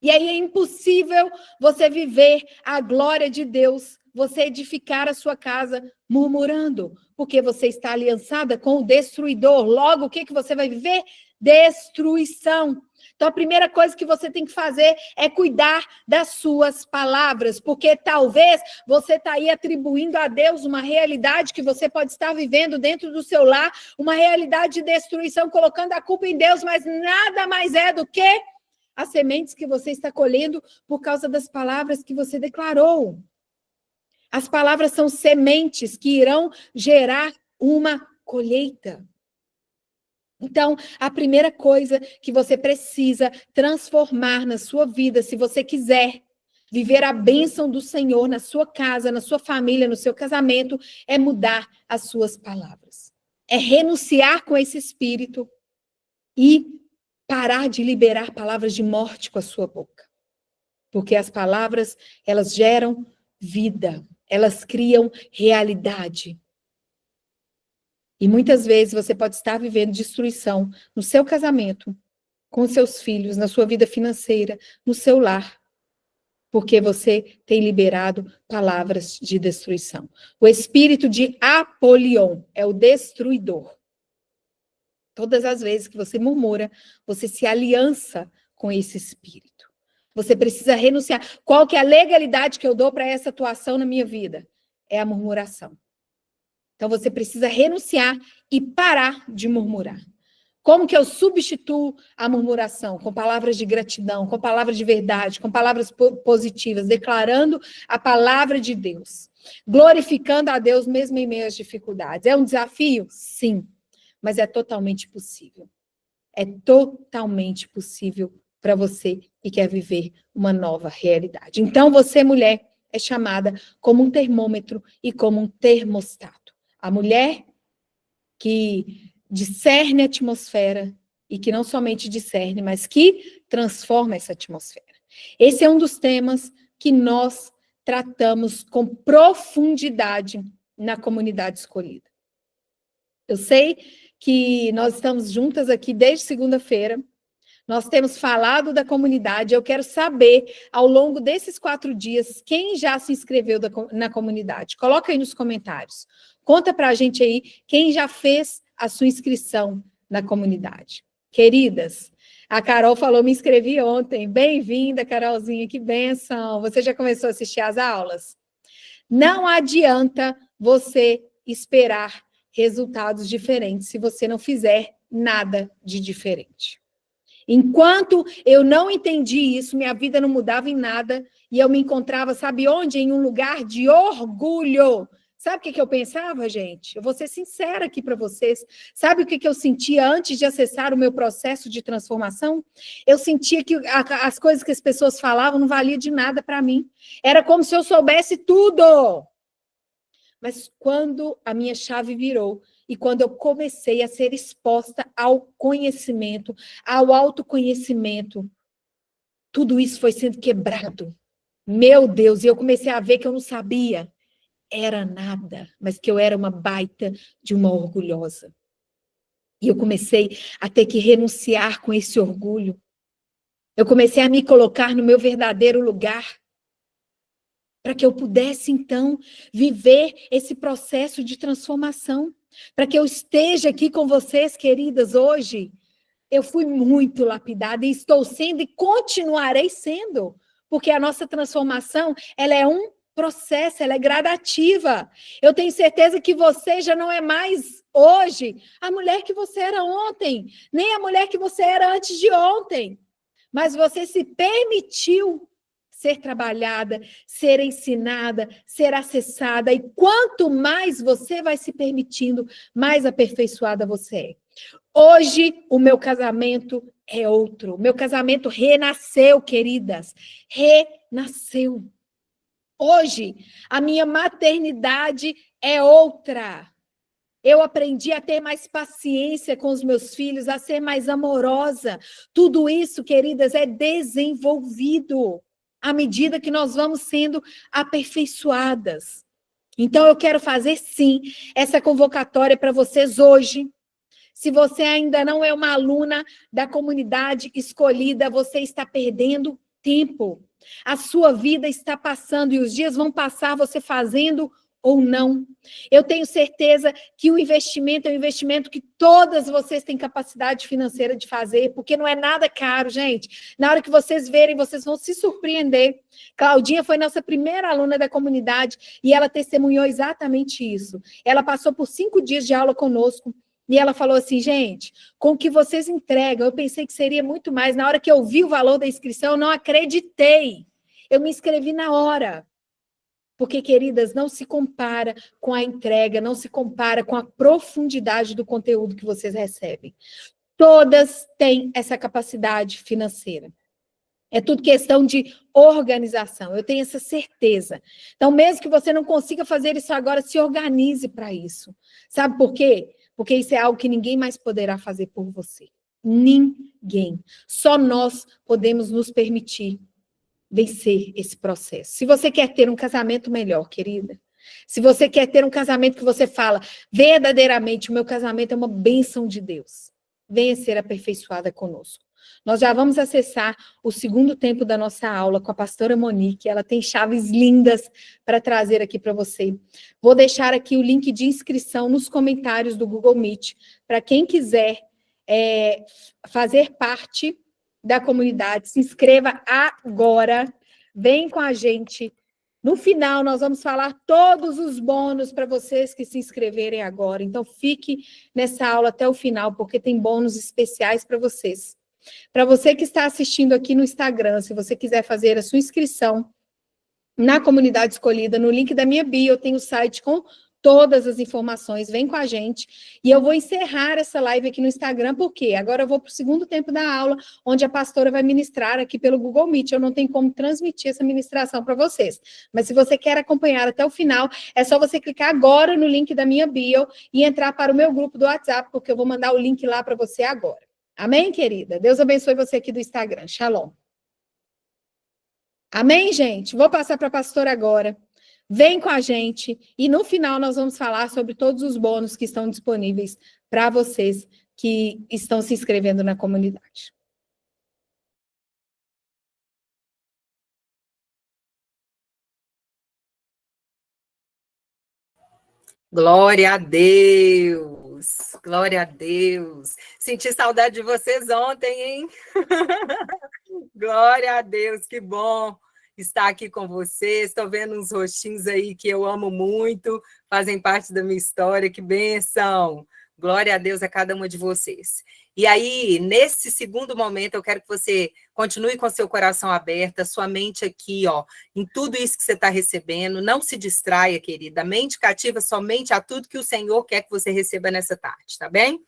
E aí é impossível você viver a glória de Deus, você edificar a sua casa murmurando, porque você está aliançada com o destruidor. Logo, o que você vai viver? Destruição. Então, a primeira coisa que você tem que fazer é cuidar das suas palavras, porque talvez você está aí atribuindo a Deus uma realidade que você pode estar vivendo dentro do seu lar, uma realidade de destruição, colocando a culpa em Deus, mas nada mais é do que as sementes que você está colhendo por causa das palavras que você declarou. As palavras são sementes que irão gerar uma colheita. Então, a primeira coisa que você precisa transformar na sua vida, se você quiser viver a bênção do Senhor na sua casa, na sua família, no seu casamento, é mudar as suas palavras. É renunciar com esse espírito e parar de liberar palavras de morte com a sua boca. Porque as palavras, elas geram vida, elas criam realidade. E muitas vezes você pode estar vivendo destruição no seu casamento, com seus filhos, na sua vida financeira, no seu lar, porque você tem liberado palavras de destruição. O espírito de Apolion é o destruidor. Todas as vezes que você murmura, você se aliança com esse espírito. Você precisa renunciar. Qual que é a legalidade que eu dou para essa atuação na minha vida? É a murmuração. Então, você precisa renunciar e parar de murmurar. Como que eu substituo a murmuração? Com palavras de gratidão, com palavras de verdade, com palavras positivas, declarando a palavra de Deus, glorificando a Deus mesmo em meio às dificuldades. É um desafio? Sim, mas é totalmente possível. É totalmente possível para você que quer viver uma nova realidade. Então, você, mulher, é chamada como um termômetro e como um termostato. A mulher que discerne a atmosfera e que não somente discerne, mas que transforma essa atmosfera. Esse é um dos temas que nós tratamos com profundidade na comunidade escolhida. Eu sei que nós estamos juntas aqui desde segunda-feira, nós temos falado da comunidade, eu quero saber, ao longo desses 4 dias, quem já se inscreveu na comunidade. Coloca aí nos comentários. Conta pra gente aí quem já fez a sua inscrição na comunidade. Queridas, a Carol falou, me inscrevi ontem. Bem-vinda, Carolzinha, que bênção. Você já começou a assistir às aulas? Não adianta você esperar resultados diferentes se você não fizer nada de diferente. Enquanto eu não entendi isso, minha vida não mudava em nada, e eu me encontrava, sabe onde? Em um lugar de orgulho. Sabe o que eu pensava, gente? Eu vou ser sincera aqui para vocês. Sabe o que eu sentia antes de acessar o meu processo de transformação? Eu sentia que as coisas que as pessoas falavam não valiam de nada para mim. Era como se eu soubesse tudo. Mas quando a minha chave virou e quando eu comecei a ser exposta ao conhecimento, ao autoconhecimento, tudo isso foi sendo quebrado. Meu Deus, e eu comecei a ver que eu não sabia. Era nada, mas que eu era uma baita de uma orgulhosa. E eu comecei a ter que renunciar com esse orgulho. Eu comecei a me colocar no meu verdadeiro lugar, para que eu pudesse, então, viver esse processo de transformação. Para que eu esteja aqui com vocês, queridas, hoje. Eu fui muito lapidada e estou sendo e continuarei sendo, porque a nossa transformação, ela é um processo, ela é gradativa. Eu tenho certeza que você já não é mais hoje a mulher que você era ontem, nem a mulher que você era antes de ontem, mas você se permitiu ser trabalhada, ser ensinada, ser acessada, e quanto mais você vai se permitindo, mais aperfeiçoada você é. Hoje, o meu casamento é outro. O meu casamento renasceu, queridas. Renasceu. Hoje, a minha maternidade é outra. Eu aprendi a ter mais paciência com os meus filhos, a ser mais amorosa. Tudo isso, queridas, é desenvolvido à medida que nós vamos sendo aperfeiçoadas. Então, eu quero fazer, sim, essa convocatória para vocês hoje. Se você ainda não é uma aluna da comunidade escolhida, você está perdendo tempo. A sua vida está passando e os dias vão passar você fazendo ou não. Eu tenho certeza que o investimento é um investimento que todas vocês têm capacidade financeira de fazer, porque não é nada caro, gente. Na hora que vocês verem, vocês vão se surpreender. Claudinha foi nossa primeira aluna da comunidade e ela testemunhou exatamente isso. Ela passou por 5 dias de aula conosco. E ela falou assim, gente, com o que vocês entregam, eu pensei que seria muito mais. Na hora que eu vi o valor da inscrição, eu não acreditei. Eu me inscrevi na hora. Porque, queridas, não se compara com a entrega, não se compara com a profundidade do conteúdo que vocês recebem. Todas têm essa capacidade financeira. É tudo questão de organização, eu tenho essa certeza. Então, mesmo que você não consiga fazer isso agora, se organize para isso. Sabe por quê? Porque isso é algo que ninguém mais poderá fazer por você. Ninguém. Só nós podemos nos permitir vencer esse processo. Se você quer ter um casamento melhor, querida, se você quer ter um casamento que você fala, verdadeiramente, o meu casamento é uma bênção de Deus, venha ser aperfeiçoada conosco. Nós já vamos acessar o segundo tempo da nossa aula com a pastora Monique. Ela tem chaves lindas para trazer aqui para você. Vou deixar aqui o link de inscrição nos comentários do Google Meet, para quem quiser fazer parte da comunidade. Se inscreva agora. Vem com a gente. No final, nós vamos falar todos os bônus para vocês que se inscreverem agora. Então, fique nessa aula até o final, porque tem bônus especiais para vocês. Para você que está assistindo aqui no Instagram, se você quiser fazer a sua inscrição na comunidade escolhida, no link da minha bio, eu tenho o site com todas as informações, vem com a gente. E eu vou encerrar essa live aqui no Instagram, porque agora eu vou para o segundo tempo da aula, onde a pastora vai ministrar aqui pelo Google Meet. Eu não tenho como transmitir essa ministração para vocês. Mas se você quer acompanhar até o final, é só você clicar agora no link da minha bio e entrar para o meu grupo do WhatsApp, porque eu vou mandar o link lá para você agora. Amém, querida? Deus abençoe você aqui do Instagram. Shalom. Amém, gente? Vou passar para a pastora agora. Vem com a gente e no final nós vamos falar sobre todos os bônus que estão disponíveis para vocês que estão se inscrevendo na comunidade. Glória a Deus! Glória a Deus! Senti saudade de vocês ontem, hein? Glória a Deus, que bom estar aqui com vocês. Estou vendo uns rostinhos aí que eu amo muito, fazem parte da minha história, que bênção! Glória a Deus a cada uma de vocês. E aí, nesse segundo momento, eu quero que você continue com seu coração aberto, a sua mente aqui, ó, em tudo isso que você está recebendo. Não se distraia, querida. A mente cativa somente a tudo que o Senhor quer que você receba nessa tarde, tá bem?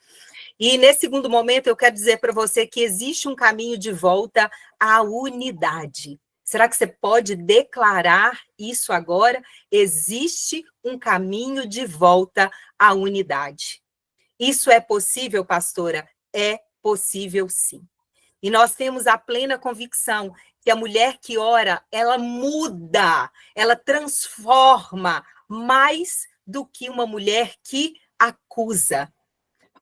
E nesse segundo momento, eu quero dizer para você que existe um caminho de volta à unidade. Será que você pode declarar isso agora? Existe um caminho de volta à unidade. Isso é possível, pastora? É possível, sim. E nós temos a plena convicção que a mulher que ora, ela muda, ela transforma mais do que uma mulher que acusa.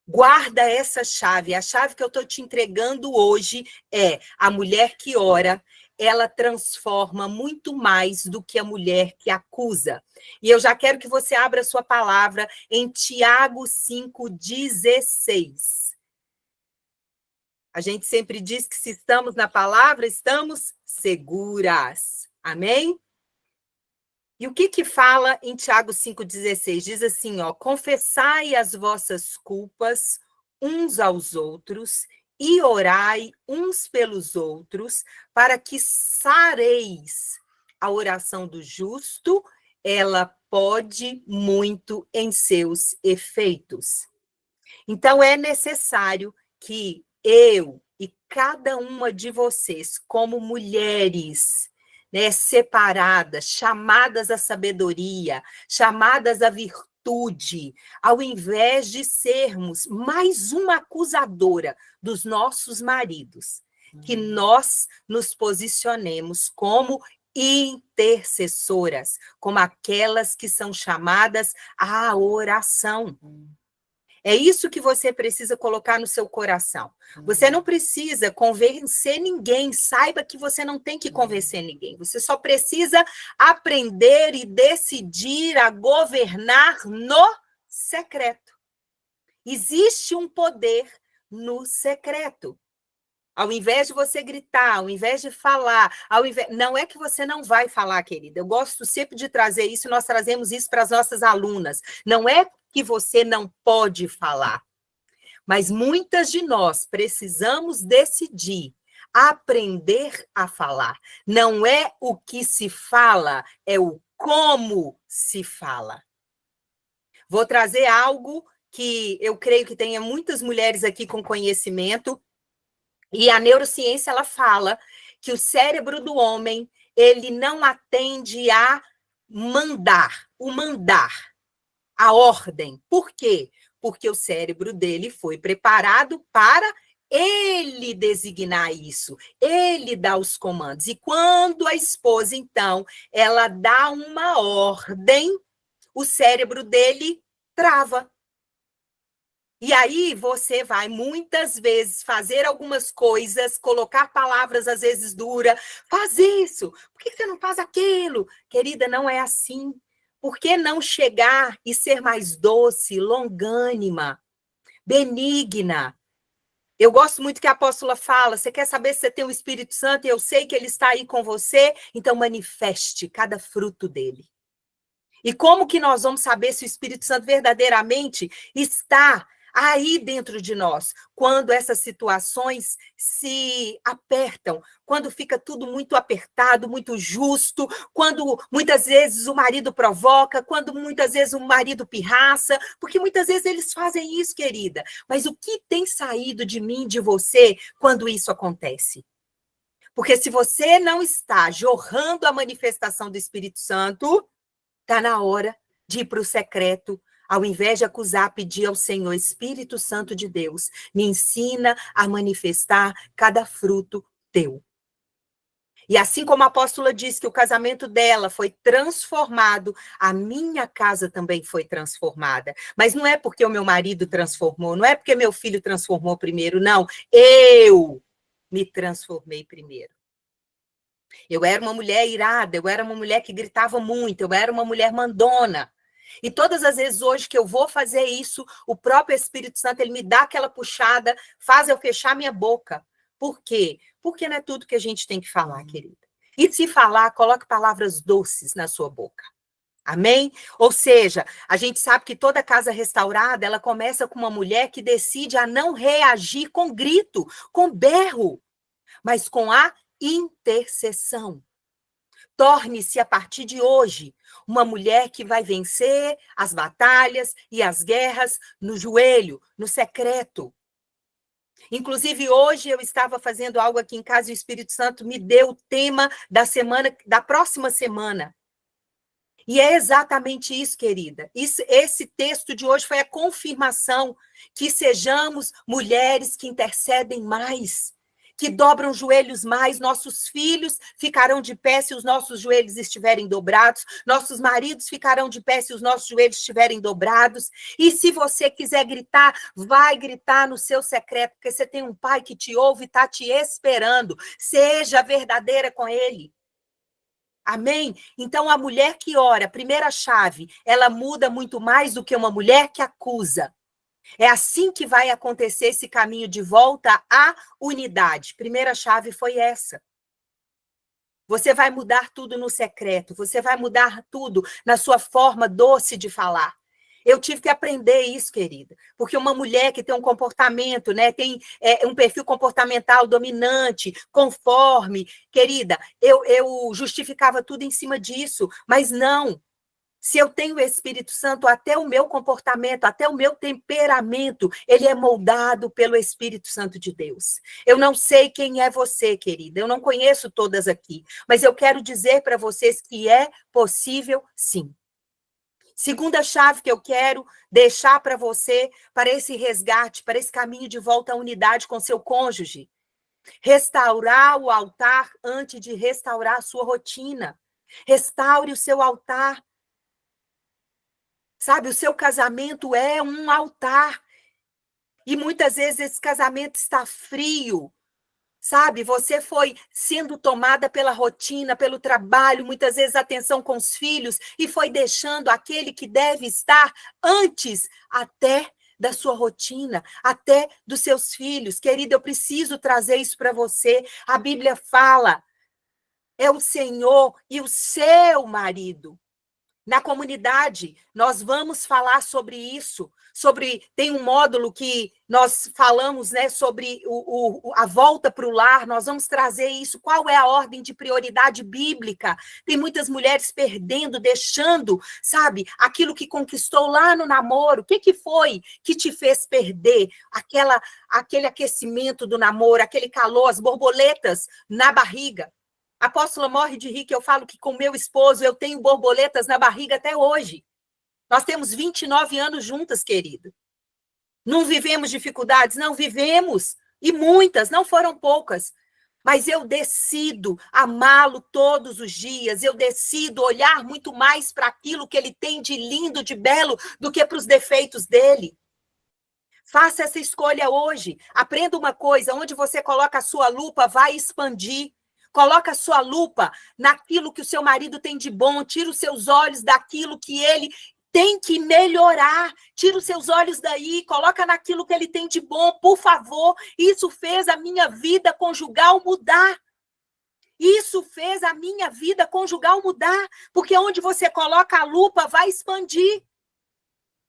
Guarda essa chave. A chave que eu estou te entregando hoje é a mulher que ora, ela transforma muito mais do que a mulher que acusa. E eu já quero que você abra a sua palavra em Tiago 5,16. A gente sempre diz que se estamos na palavra, estamos seguras. Amém? E o que fala em Tiago 5,16? Diz assim, ó, confessai as vossas culpas uns aos outros e orai uns pelos outros, para que sareis. A oração do justo, ela pode muito em seus efeitos. Então, é necessário que eu e cada uma de vocês, como mulheres, né, separadas, chamadas à sabedoria, chamadas à virtude, ao invés de sermos mais uma acusadora dos nossos maridos, que nós nos posicionemos como intercessoras, como aquelas que são chamadas à oração. É isso que você precisa colocar no seu coração. Você não precisa convencer ninguém. Saiba que você não tem que convencer ninguém. Você só precisa aprender e decidir a governar no secreto. Existe um poder no secreto. Ao invés de você gritar, ao invés de falar, não é que você não vai falar, querida. Eu gosto sempre de trazer isso, nós trazemos isso para as nossas alunas. Não é que você não pode falar, mas muitas de nós precisamos decidir aprender a falar. Não é o que se fala, é o como se fala. Vou trazer algo que eu creio que tenha muitas mulheres aqui com conhecimento. E a neurociência, ela fala que o cérebro do homem, ele não atende a mandar, a ordem. Por quê? Porque o cérebro dele foi preparado para ele designar isso, ele dá os comandos. E quando a esposa, então, ela dá uma ordem, o cérebro dele trava. E aí você vai muitas vezes fazer algumas coisas, colocar palavras às vezes duras, faz isso, por que você não faz aquilo? Querida, não é assim. Por que não chegar e ser mais doce, longânima, benigna? Eu gosto muito que a apóstola fala, você quer saber se você tem o Espírito Santo e eu sei que ele está aí com você, então manifeste cada fruto dele. E como que nós vamos saber se o Espírito Santo verdadeiramente está aí dentro de nós, quando essas situações se apertam, quando fica tudo muito apertado, muito justo, quando muitas vezes o marido provoca, quando muitas vezes o marido pirraça, porque muitas vezes eles fazem isso, querida. Mas o que tem saído de mim, de você, quando isso acontece? Porque se você não está jorrando a manifestação do Espírito Santo, está na hora de ir para o secreto. Ao invés de acusar, pedir ao Senhor, Espírito Santo de Deus, me ensina a manifestar cada fruto teu. E assim como a apóstola diz que o casamento dela foi transformado, a minha casa também foi transformada. Mas não é porque o meu marido transformou, não é porque meu filho transformou primeiro, não. Eu me transformei primeiro. Eu era uma mulher irada, eu era uma mulher que gritava muito, eu era uma mulher mandona. E todas as vezes hoje que eu vou fazer isso, o próprio Espírito Santo, ele me dá aquela puxada, faz eu fechar minha boca. Por quê? Porque não é tudo que a gente tem que falar, querida. E se falar, coloque palavras doces na sua boca. Amém? Ou seja, a gente sabe que toda casa restaurada, ela começa com uma mulher que decide a não reagir com grito, com berro, mas com a intercessão. Torne-se, a partir de hoje, uma mulher que vai vencer as batalhas e as guerras no joelho, no secreto. Inclusive, hoje eu estava fazendo algo aqui em casa e o Espírito Santo me deu o tema da próxima semana. E é exatamente isso, querida. Esse texto de hoje foi a confirmação que sejamos mulheres que intercedem mais, que dobram joelhos mais. Nossos filhos ficarão de pé se os nossos joelhos estiverem dobrados, nossos maridos ficarão de pé se os nossos joelhos estiverem dobrados. E se você quiser gritar, vai gritar no seu secreto, porque você tem um pai que te ouve e está te esperando. Seja verdadeira com ele. Amém? Então, a mulher que ora, primeira chave, ela muda muito mais do que uma mulher que acusa. É assim que vai acontecer esse caminho de volta à unidade. Primeira chave foi essa. Você vai mudar tudo no secreto, você vai mudar tudo na sua forma doce de falar. Eu tive que aprender isso, querida, porque uma mulher que tem um comportamento, né, tem um perfil comportamental dominante, conforme, querida, eu justificava tudo em cima disso, mas não. Se eu tenho o Espírito Santo, até o meu comportamento, até o meu temperamento, ele é moldado pelo Espírito Santo de Deus. Eu não sei quem é você, querida, eu não conheço todas aqui, mas eu quero dizer para vocês que é possível, sim. Segunda chave que eu quero deixar para você, para esse resgate, para esse caminho de volta à unidade com seu cônjuge. Restaurar o altar antes de restaurar a sua rotina. Restaure o seu altar. Sabe, o seu casamento é um altar. E muitas vezes esse casamento está frio. Sabe, você foi sendo tomada pela rotina, pelo trabalho, muitas vezes atenção com os filhos, e foi deixando aquele que deve estar antes até da sua rotina, até dos seus filhos. Querida, eu preciso trazer isso para você. A Bíblia fala, é o Senhor e o seu marido. Na comunidade, nós vamos falar sobre isso, tem um módulo que nós falamos, né, sobre a volta para o lar, nós vamos trazer isso, qual é a ordem de prioridade bíblica. Tem muitas mulheres perdendo, deixando, sabe, aquilo que conquistou lá no namoro. O que foi que te fez perder aquele aquecimento do namoro, aquele calor, as borboletas na barriga? A apóstola morre de rir que eu falo que com meu esposo eu tenho borboletas na barriga até hoje. Nós temos 29 anos juntas, querida. Não vivemos dificuldades? Não vivemos. E muitas, não foram poucas. Mas eu decido amá-lo todos os dias. Eu decido olhar muito mais para aquilo que ele tem de lindo, de belo, do que para os defeitos dele. Faça essa escolha hoje. Aprenda uma coisa, onde você coloca a sua lupa, vai expandir. Coloca a sua lupa naquilo que o seu marido tem de bom, tira os seus olhos daquilo que ele tem que melhorar, tira os seus olhos daí, coloca naquilo que ele tem de bom, por favor. Isso fez a minha vida conjugal mudar. Isso fez a minha vida conjugal mudar, porque onde você coloca a lupa, vai expandir.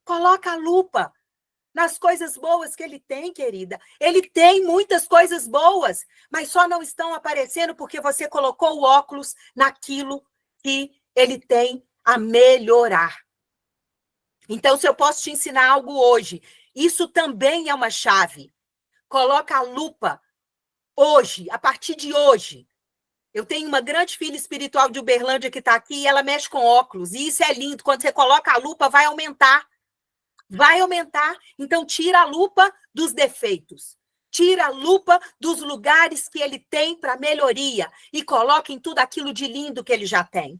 Coloca a lupa nas coisas boas que ele tem, querida. Ele tem muitas coisas boas, mas só não estão aparecendo porque você colocou o óculos naquilo que ele tem a melhorar. Então, se eu posso te ensinar algo hoje, isso também é uma chave. Coloca a lupa hoje, a partir de hoje. Eu tenho uma grande filha espiritual de Uberlândia que está aqui e ela mexe com óculos. E isso é lindo. Quando você coloca a lupa, vai aumentar. Vai aumentar. Então, tira a lupa dos defeitos. Tira a lupa dos lugares que ele tem para melhoria e coloca em tudo aquilo de lindo que ele já tem.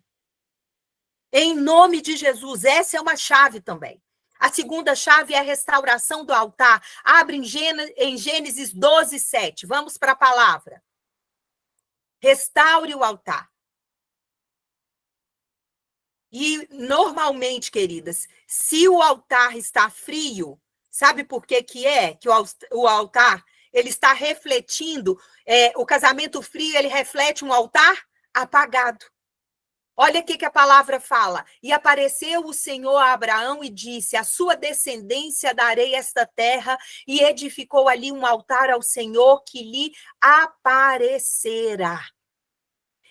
Em nome de Jesus, essa é uma chave também. A segunda chave é a restauração do altar. Abre em Gênesis 12, 7. Vamos para a palavra. Restaure o altar. E, normalmente, queridas, se o altar está frio, sabe por que que é? Que o altar, ele está refletindo, o casamento frio, ele reflete um altar apagado. Olha o que a palavra fala. E apareceu o Senhor a Abraão e disse, a sua descendência darei esta terra, e edificou ali um altar ao Senhor que lhe aparecerá.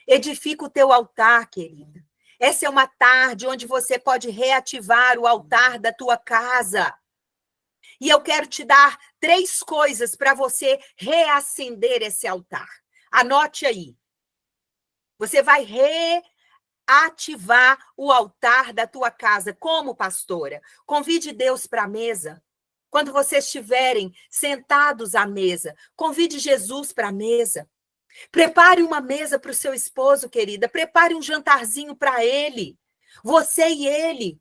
Edifica o teu altar, querida. Essa é uma tarde onde você pode reativar o altar da tua casa. E eu quero te dar 3 coisas para você reacender esse altar. Anote aí. Você vai reativar o altar da tua casa. Como, pastora? Convide Deus para a mesa. Quando vocês estiverem sentados à mesa, convide Jesus para a mesa. Prepare uma mesa para o seu esposo, querida. Prepare um jantarzinho para ele. Você e ele.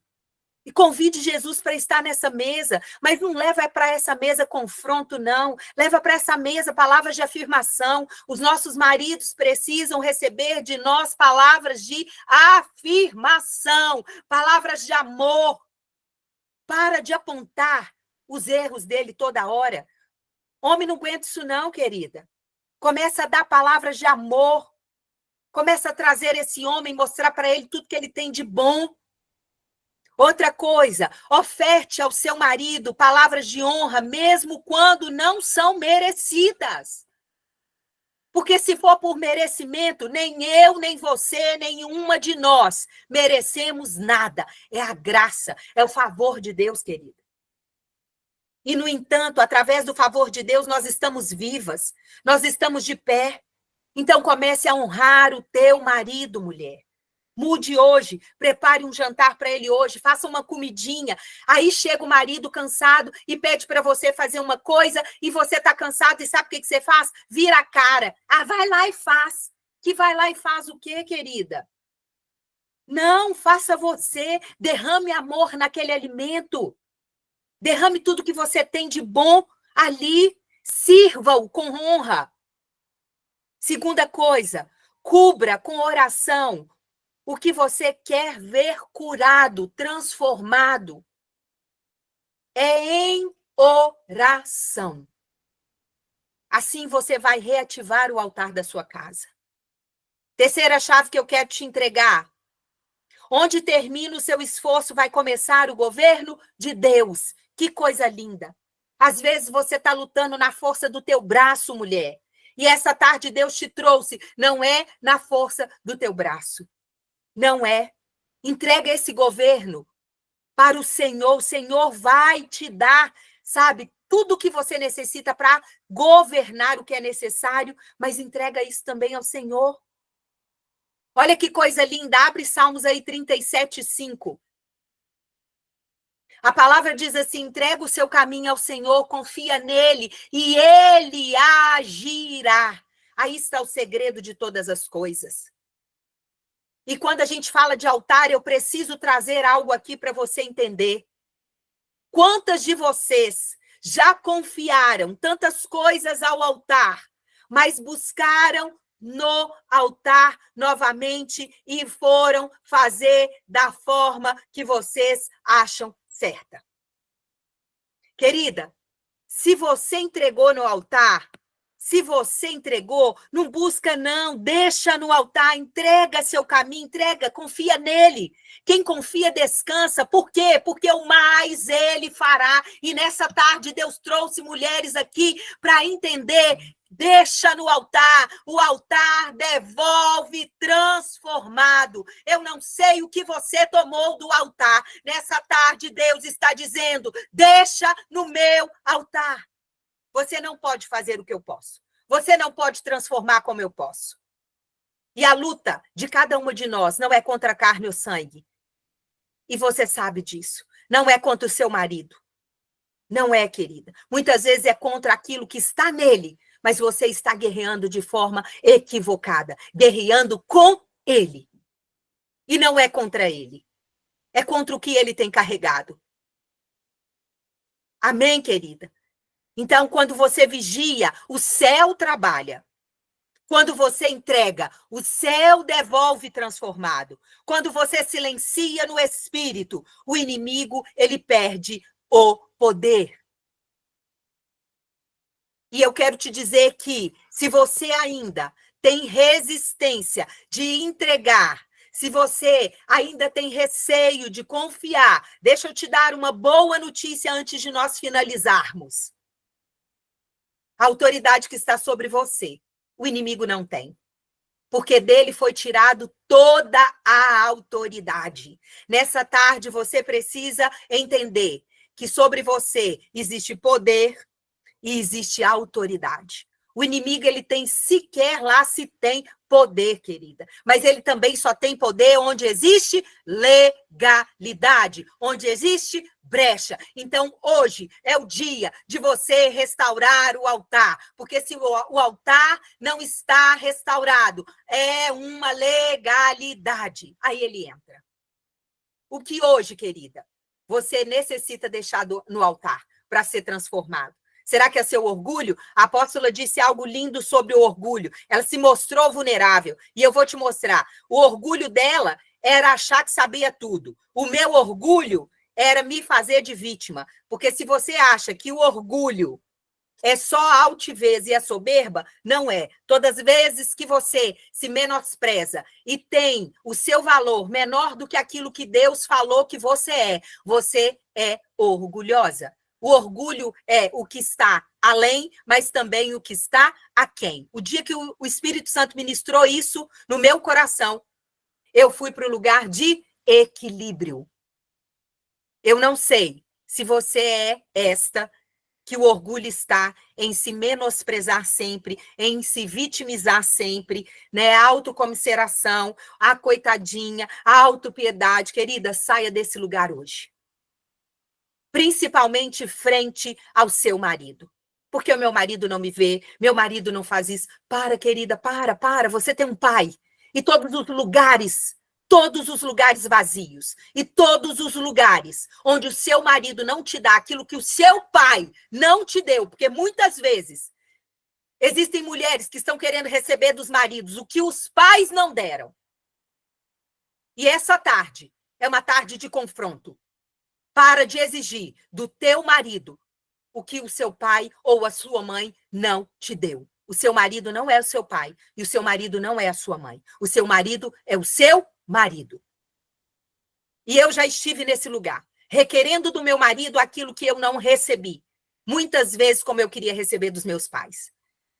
E convide Jesus para estar nessa mesa. Mas não leva para essa mesa confronto, não. Leva para essa mesa palavras de afirmação. Os nossos maridos precisam receber de nós palavras de afirmação. Palavras de amor. Para de apontar os erros dele toda hora. Homem não aguenta isso não, querida. Começa a dar palavras de amor. Começa a trazer esse homem, mostrar para ele tudo que ele tem de bom. Outra coisa, oferte ao seu marido palavras de honra, mesmo quando não são merecidas. Porque se for por merecimento, nem eu, nem você, nenhuma de nós merecemos nada. É a graça, é o favor de Deus, querida. E, no entanto, através do favor de Deus, nós estamos vivas, nós estamos de pé. Então, comece a honrar o teu marido, mulher. Mude hoje, prepare um jantar para ele hoje, faça uma comidinha. Aí chega o marido cansado e pede para você fazer uma coisa e você está cansado e sabe o que você faz? Vira a cara. Ah, vai lá e faz. Que vai lá e faz o quê, querida? Não, faça você. Derrame amor naquele alimento. Derrame tudo que você tem de bom ali. Sirva-o com honra. Segunda coisa, cubra com oração o que você quer ver curado, transformado. É em oração. Assim você vai reativar o altar da sua casa. Terceira chave que eu quero te entregar. Onde termina o seu esforço, vai começar o governo de Deus. Que coisa linda. Às vezes você está lutando na força do teu braço, mulher. E essa tarde Deus te trouxe. Não é na força do teu braço. Não é. Entrega esse governo para o Senhor. O Senhor vai te dar, sabe, tudo o que você necessita para governar o que é necessário, mas entrega isso também ao Senhor. Olha que coisa linda. Abre Salmos aí 37:5. A palavra diz assim, entrega o seu caminho ao Senhor, confia nele e ele agirá. Aí está o segredo de todas as coisas. E quando a gente fala de altar, eu preciso trazer algo aqui para você entender. Quantas de vocês já confiaram tantas coisas ao altar, mas buscaram no altar novamente e foram fazer da forma que vocês acham certa? Querida, se você entregou no altar, se você entregou, não busca não, deixa no altar, entrega seu caminho, entrega, confia nele. Quem confia descansa, por quê? Porque o mais ele fará. E nessa tarde Deus trouxe mulheres aqui para entender, deixa no altar, o altar devolve transformado. Eu não sei o que você tomou do altar. Nessa tarde Deus está dizendo, deixa no meu altar. Você não pode fazer o que eu posso. Você não pode transformar como eu posso. E a luta de cada uma de nós não é contra a carne ou sangue. E você sabe disso. Não é contra o seu marido. Não é, querida. Muitas vezes é contra aquilo que está nele, mas você está guerreando de forma equivocada. Guerreando com ele. E não é contra ele. É contra o que ele tem carregado. Amém, querida? Então, quando você vigia, o céu trabalha. Quando você entrega, o céu devolve transformado. Quando você silencia no espírito, o inimigo, ele perde o poder. E eu quero te dizer que, se você ainda tem resistência de entregar, Se você ainda tem receio de confiar, deixa eu te dar uma boa notícia antes de nós finalizarmos. A autoridade que está sobre você, o inimigo não tem. Porque dele foi tirado toda a autoridade. Nessa tarde, você precisa entender que sobre você existe poder e existe autoridade. O inimigo, ele tem sequer lá se tem poder, querida. Mas ele também só tem poder onde existe legalidade, onde existe brecha. Então, hoje é o dia de você restaurar o altar. Porque se o altar não está restaurado, é uma legalidade. Aí ele entra. O que hoje, querida, você necessita deixar no altar para ser transformado? Será que é seu orgulho? A apóstola disse algo lindo sobre o orgulho. Ela se mostrou vulnerável. E eu vou te mostrar. O orgulho dela era achar que sabia tudo. O meu orgulho era me fazer de vítima. Porque se você acha que o orgulho é só a altivez e a soberba, não é. Todas as vezes que você se menospreza e tem o seu valor menor do que aquilo que Deus falou que você é orgulhosa. O orgulho é o que está além, mas também o que está aquém. O dia que o Espírito Santo ministrou isso no meu coração, eu fui para o lugar de equilíbrio. Eu não sei se você é esta que o orgulho está em se menosprezar sempre, em se vitimizar sempre, né? A autocomiseração, a coitadinha, a autopiedade. Querida, saia desse lugar hoje. Principalmente frente ao seu marido. Porque o meu marido não me vê, meu marido não faz isso. Para, querida, para. Você tem um pai. E todos os lugares vazios, e todos os lugares onde o seu marido não te dá aquilo que o seu pai não te deu, porque muitas vezes existem mulheres que estão querendo receber dos maridos o que os pais não deram. E essa tarde é uma tarde de confronto. Para de exigir do teu marido o que o seu pai ou a sua mãe não te deu. O seu marido não é o seu pai e o seu marido não é a sua mãe. O seu marido é o seu marido. E eu já estive nesse lugar, requerendo do meu marido aquilo que eu não recebi. Muitas vezes como eu queria receber dos meus pais.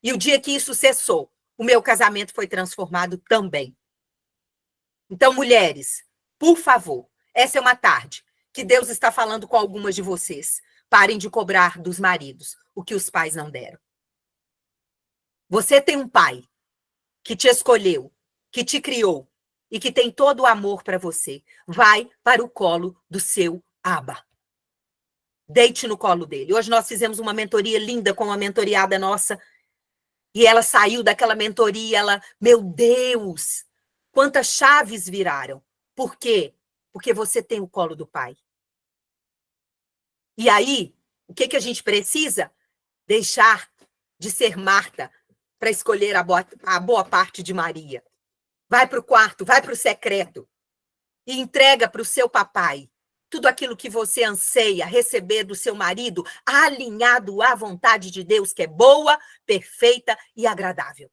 E o dia que isso cessou, o meu casamento foi transformado também. Então, mulheres, por favor, essa é uma tarde que Deus está falando com algumas de vocês. Parem de cobrar dos maridos o que os pais não deram. Você tem um pai que te escolheu, que te criou e que tem todo o amor para você. Vai para o colo do seu Abba. Deite no colo dele. Hoje nós fizemos uma mentoria linda com uma mentoriada nossa e ela saiu daquela mentoria, meu Deus, quantas chaves viraram. Por quê? Porque você tem o colo do pai. E aí, o que a gente precisa? Deixar de ser Marta para escolher a boa parte de Maria. Vai para o quarto, vai para o secreto e entrega para o seu papai tudo aquilo que você anseia receber do seu marido, alinhado à vontade de Deus, que é boa, perfeita e agradável.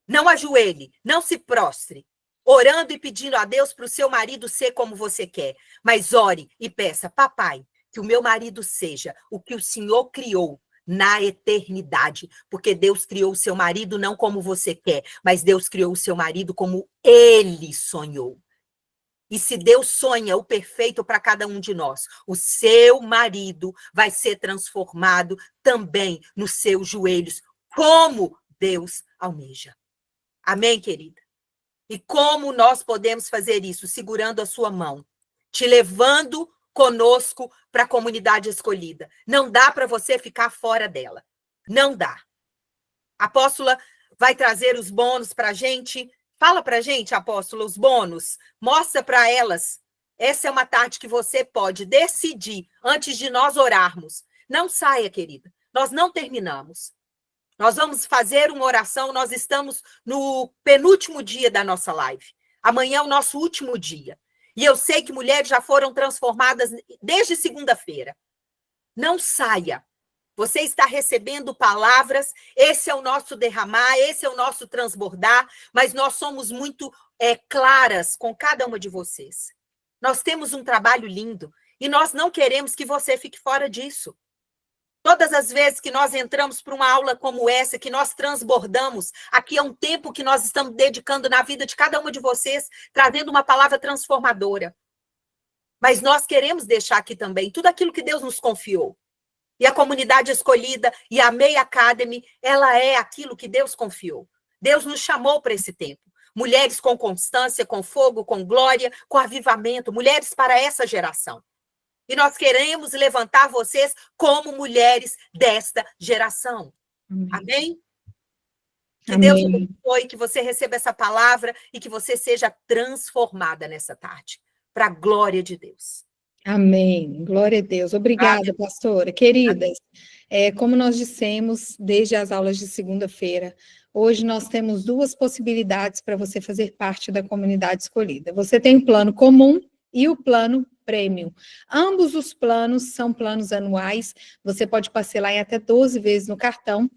Não ajoelhe, não se prostre, orando e pedindo a Deus para o seu marido ser como você quer, mas ore e peça, papai, que o meu marido seja o que o Senhor criou na eternidade, porque Deus criou o seu marido não como você quer, mas Deus criou o seu marido como ele sonhou. E se Deus sonha o perfeito para cada um de nós, o seu marido vai ser transformado também nos seus joelhos, como Deus almeja. Amém, querida? E como nós podemos fazer isso? Segurando a sua mão, te levando conosco para a comunidade escolhida. Não dá para você ficar fora dela. Não dá. A apóstola vai trazer os bônus para a gente. Fala para a gente, apóstola, os bônus. Mostra para elas. Essa é uma tarde que você pode decidir antes de nós orarmos. Não saia, querida. Nós não terminamos. Nós vamos fazer uma oração. Nós estamos no penúltimo dia da nossa live. Amanhã é o nosso último dia. E eu sei que mulheres já foram transformadas desde segunda-feira. Não saia. Você está recebendo palavras, esse é o nosso derramar, esse é o nosso transbordar, mas nós somos muito claras com cada uma de vocês. Nós temos um trabalho lindo e nós não queremos que você fique fora disso. Todas as vezes que nós entramos para uma aula como essa, que nós transbordamos, aqui é um tempo que nós estamos dedicando na vida de cada uma de vocês, trazendo uma palavra transformadora. Mas nós queremos deixar aqui também tudo aquilo que Deus nos confiou. E a comunidade escolhida e a May Academy, ela é aquilo que Deus confiou. Deus nos chamou para esse tempo. Mulheres com constância, com fogo, com glória, com avivamento. Mulheres para essa geração. E nós queremos levantar vocês como mulheres desta geração. Amém? Que Amém. Deus te abençoe, que você receba essa palavra e que você seja transformada nessa tarde. Para a glória de Deus. Amém. Glória a Deus. Obrigada, pastora. Queridas, como nós dissemos desde as aulas de segunda-feira, hoje nós temos duas possibilidades para você fazer parte da comunidade escolhida. Você tem o plano comum e o plano premium. Ambos os planos são planos anuais, você pode parcelar em até 12 vezes no cartão,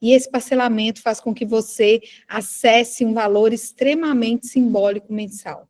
e esse parcelamento faz com que você acesse um valor extremamente simbólico mensal.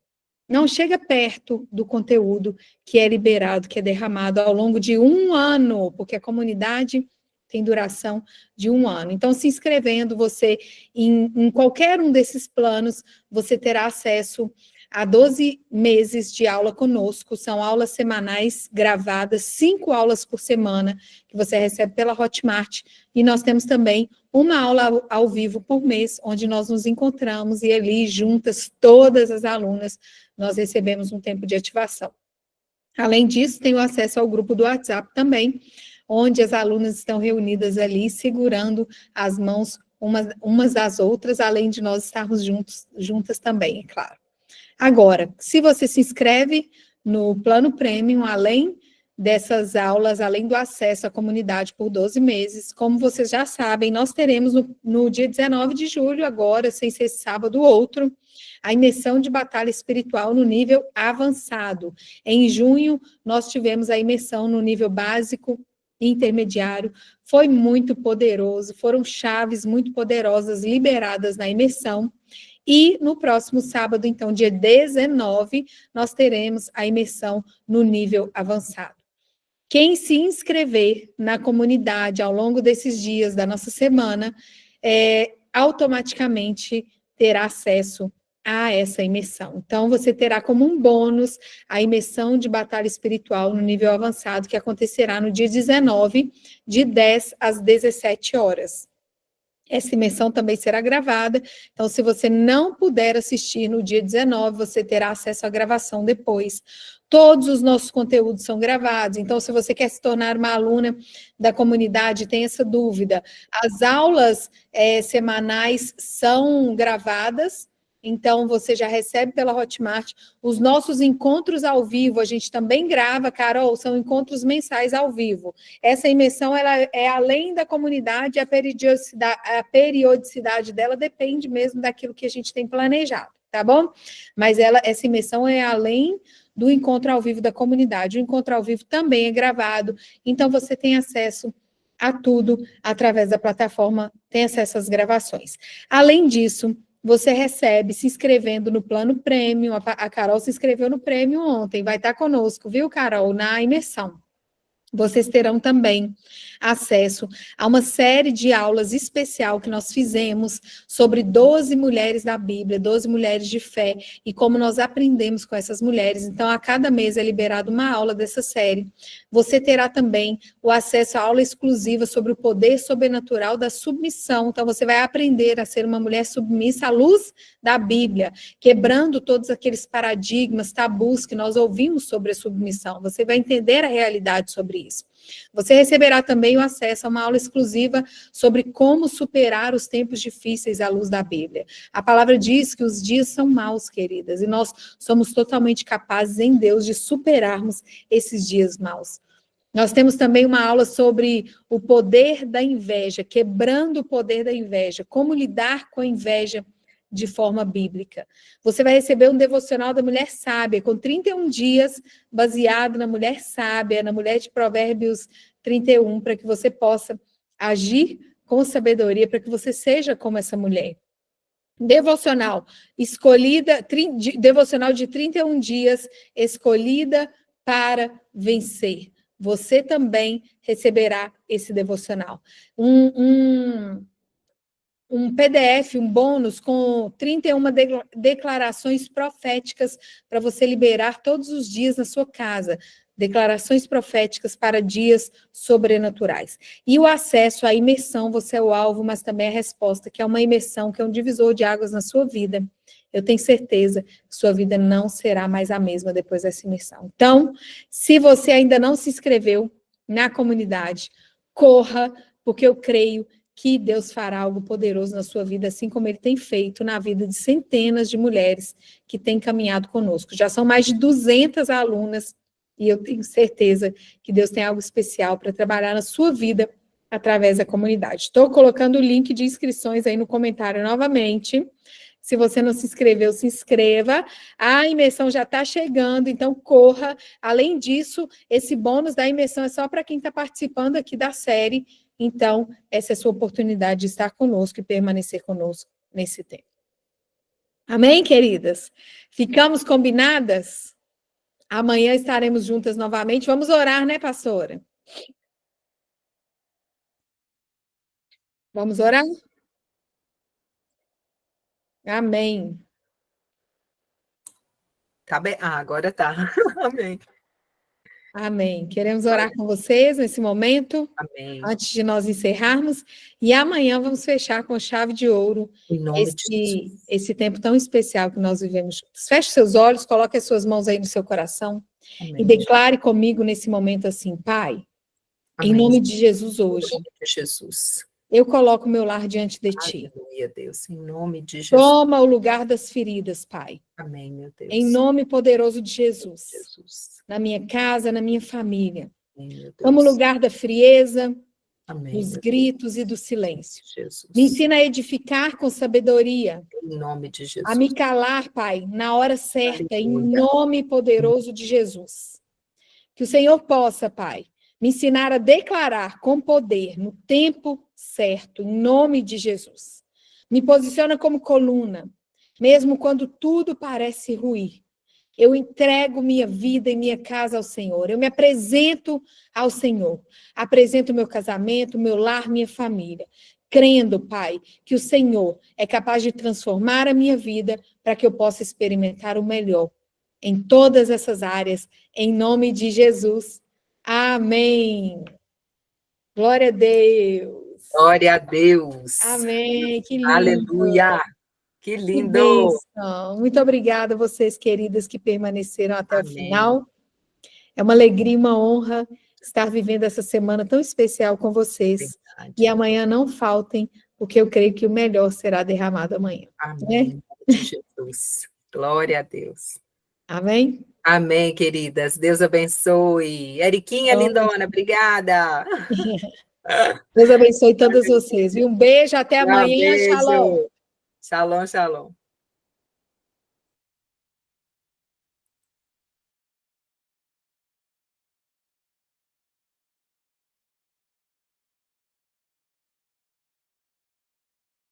Não chega perto do conteúdo que é liberado, que é derramado ao longo de um ano, porque a comunidade tem duração de um ano. Então, se inscrevendo, você, em qualquer um desses planos, você terá acesso a 12 meses de aula conosco, são aulas semanais gravadas, 5 aulas por semana, que você recebe pela Hotmart, e nós temos também uma aula ao vivo por mês, onde nós nos encontramos, e ali, juntas, todas as alunas, nós recebemos um tempo de ativação. Além disso, tem o acesso ao grupo do WhatsApp também, onde as alunas estão reunidas ali, segurando as mãos umas das outras, além de nós estarmos juntas também, é claro. Agora, se você se inscreve no plano premium, além dessas aulas, além do acesso à comunidade por 12 meses, como vocês já sabem, nós teremos no dia 19 de julho, agora, sem ser sábado outro, a imersão de batalha espiritual no nível avançado. Em junho, nós tivemos a imersão no nível básico e intermediário, foi muito poderoso, foram chaves muito poderosas liberadas na imersão. E no próximo sábado, então, dia 19, nós teremos a imersão no nível avançado. Quem se inscrever na comunidade ao longo desses dias da nossa semana, automaticamente terá acesso a essa imersão. Então, você terá como um bônus a imersão de batalha espiritual no nível avançado, que acontecerá no dia 19, de 10 às 17 horas. Essa imersão também será gravada, então se você não puder assistir no dia 19, você terá acesso à gravação depois. Todos os nossos conteúdos são gravados, então se você quer se tornar uma aluna da comunidade, tem essa dúvida. As aulas semanais são gravadas, então você já recebe pela Hotmart. Os nossos encontros ao vivo, a gente também grava, Carol, são encontros mensais ao vivo. Essa imersão, ela é além da comunidade, a periodicidade dela depende mesmo daquilo que a gente tem planejado, tá bom? Mas essa imersão é além do encontro ao vivo da comunidade. O encontro ao vivo também é gravado, então você tem acesso a tudo através da plataforma, tem acesso às gravações. Além disso, você recebe se inscrevendo no plano Premium. A Carol se inscreveu no Premium ontem, vai estar conosco, viu, Carol, na imersão. Vocês terão também acesso a uma série de aulas especial que nós fizemos sobre 12 mulheres da Bíblia, 12 mulheres de fé, e como nós aprendemos com essas mulheres. Então, a cada mês é liberada uma aula dessa série. Você terá também o acesso à aula exclusiva sobre o poder sobrenatural da submissão. Então, você vai aprender a ser uma mulher submissa à luz da Bíblia, quebrando todos aqueles paradigmas, tabus que nós ouvimos sobre a submissão. Você vai entender a realidade sobre isso. Você receberá também o acesso a uma aula exclusiva sobre como superar os tempos difíceis à luz da Bíblia. A palavra diz que os dias são maus, queridas, e nós somos totalmente capazes em Deus de superarmos esses dias maus. Nós temos também uma aula sobre o poder da inveja, quebrando o poder da inveja, como lidar com a inveja de forma bíblica. Você vai receber um devocional da Mulher Sábia, com 31 dias, baseado na Mulher Sábia, na Mulher de Provérbios 31, para que você possa agir com sabedoria, para que você seja como essa mulher. Devocional escolhida, devocional de 31 dias, escolhida para vencer. Você também receberá esse devocional. Um PDF, um bônus com 31 declarações proféticas para você liberar todos os dias na sua casa. Declarações proféticas para dias sobrenaturais. E o acesso à imersão, você é o alvo, mas também a resposta, que é uma imersão, que é um divisor de águas na sua vida. Eu tenho certeza que sua vida não será mais a mesma depois dessa imersão. Então, se você ainda não se inscreveu na comunidade, corra, porque eu creio que Deus fará algo poderoso na sua vida, assim como Ele tem feito na vida de centenas de mulheres que têm caminhado conosco. Já são mais de 200 alunas, e eu tenho certeza que Deus tem algo especial para trabalhar na sua vida através da comunidade. Estou colocando o link de inscrições aí no comentário novamente. Se você não se inscreveu, se inscreva. A imersão já está chegando, então corra. Além disso, esse bônus da imersão é só para quem está participando aqui da série. Então, essa é a sua oportunidade de estar conosco e permanecer conosco nesse tempo. Amém, queridas? Ficamos combinadas? Amanhã estaremos juntas novamente. Vamos orar, né, pastora? Vamos orar? Amém. Tá bem? Ah, agora tá. Amém. Amém. Queremos orar com vocês nesse momento, Amém. antes de nós encerrarmos. E amanhã vamos fechar com chave de ouro Em nome de Jesus. esse tempo tão especial que nós vivemos juntos. Feche seus olhos, coloque as suas mãos aí no seu coração. Amém. E declare comigo nesse momento assim: Pai, Amém. em nome de Jesus hoje, Em nome de Jesus. eu coloco o meu lar diante de Ti. Aleluia, Deus. Em nome de Jesus. Toma o lugar das feridas, Pai. Amém, meu Deus. Em nome poderoso de Jesus. Jesus. Na minha casa, na minha família. Amém, meu Deus. Toma o lugar da frieza, Amém, dos meu gritos Deus. e do silêncio. Jesus. Me ensina a edificar com sabedoria. Em nome de Jesus. A me calar, Pai, na hora certa, Aleluia. em nome poderoso de Jesus. Que o Senhor possa, Pai, me ensinar a declarar com poder, no tempo certo, em nome de Jesus. Me posiciona como coluna, mesmo quando tudo parece ruir. Eu entrego minha vida e minha casa ao Senhor. Eu me apresento ao Senhor. Apresento meu casamento, meu lar, minha família. Crendo, Pai, que o Senhor é capaz de transformar a minha vida para que eu possa experimentar o melhor em todas essas áreas, em nome de Jesus. Amém. Glória a Deus. Glória a Deus. Amém. Que lindo. Aleluia. Que Que lindo. bênção. Muito obrigada a vocês, queridas, que permaneceram até Amém. o final. É uma alegria, uma honra estar vivendo essa semana tão especial com vocês. Verdade. E amanhã não faltem, porque eu creio que o melhor será derramado amanhã. Amém. Né? De Jesus. Glória a Deus. Amém? Amém, queridas. Deus abençoe. Eriquinha, lindona, obrigada. Deus abençoe todas vocês. E um beijo, até amanhã. Beijo. Shalom. Shalom, shalom.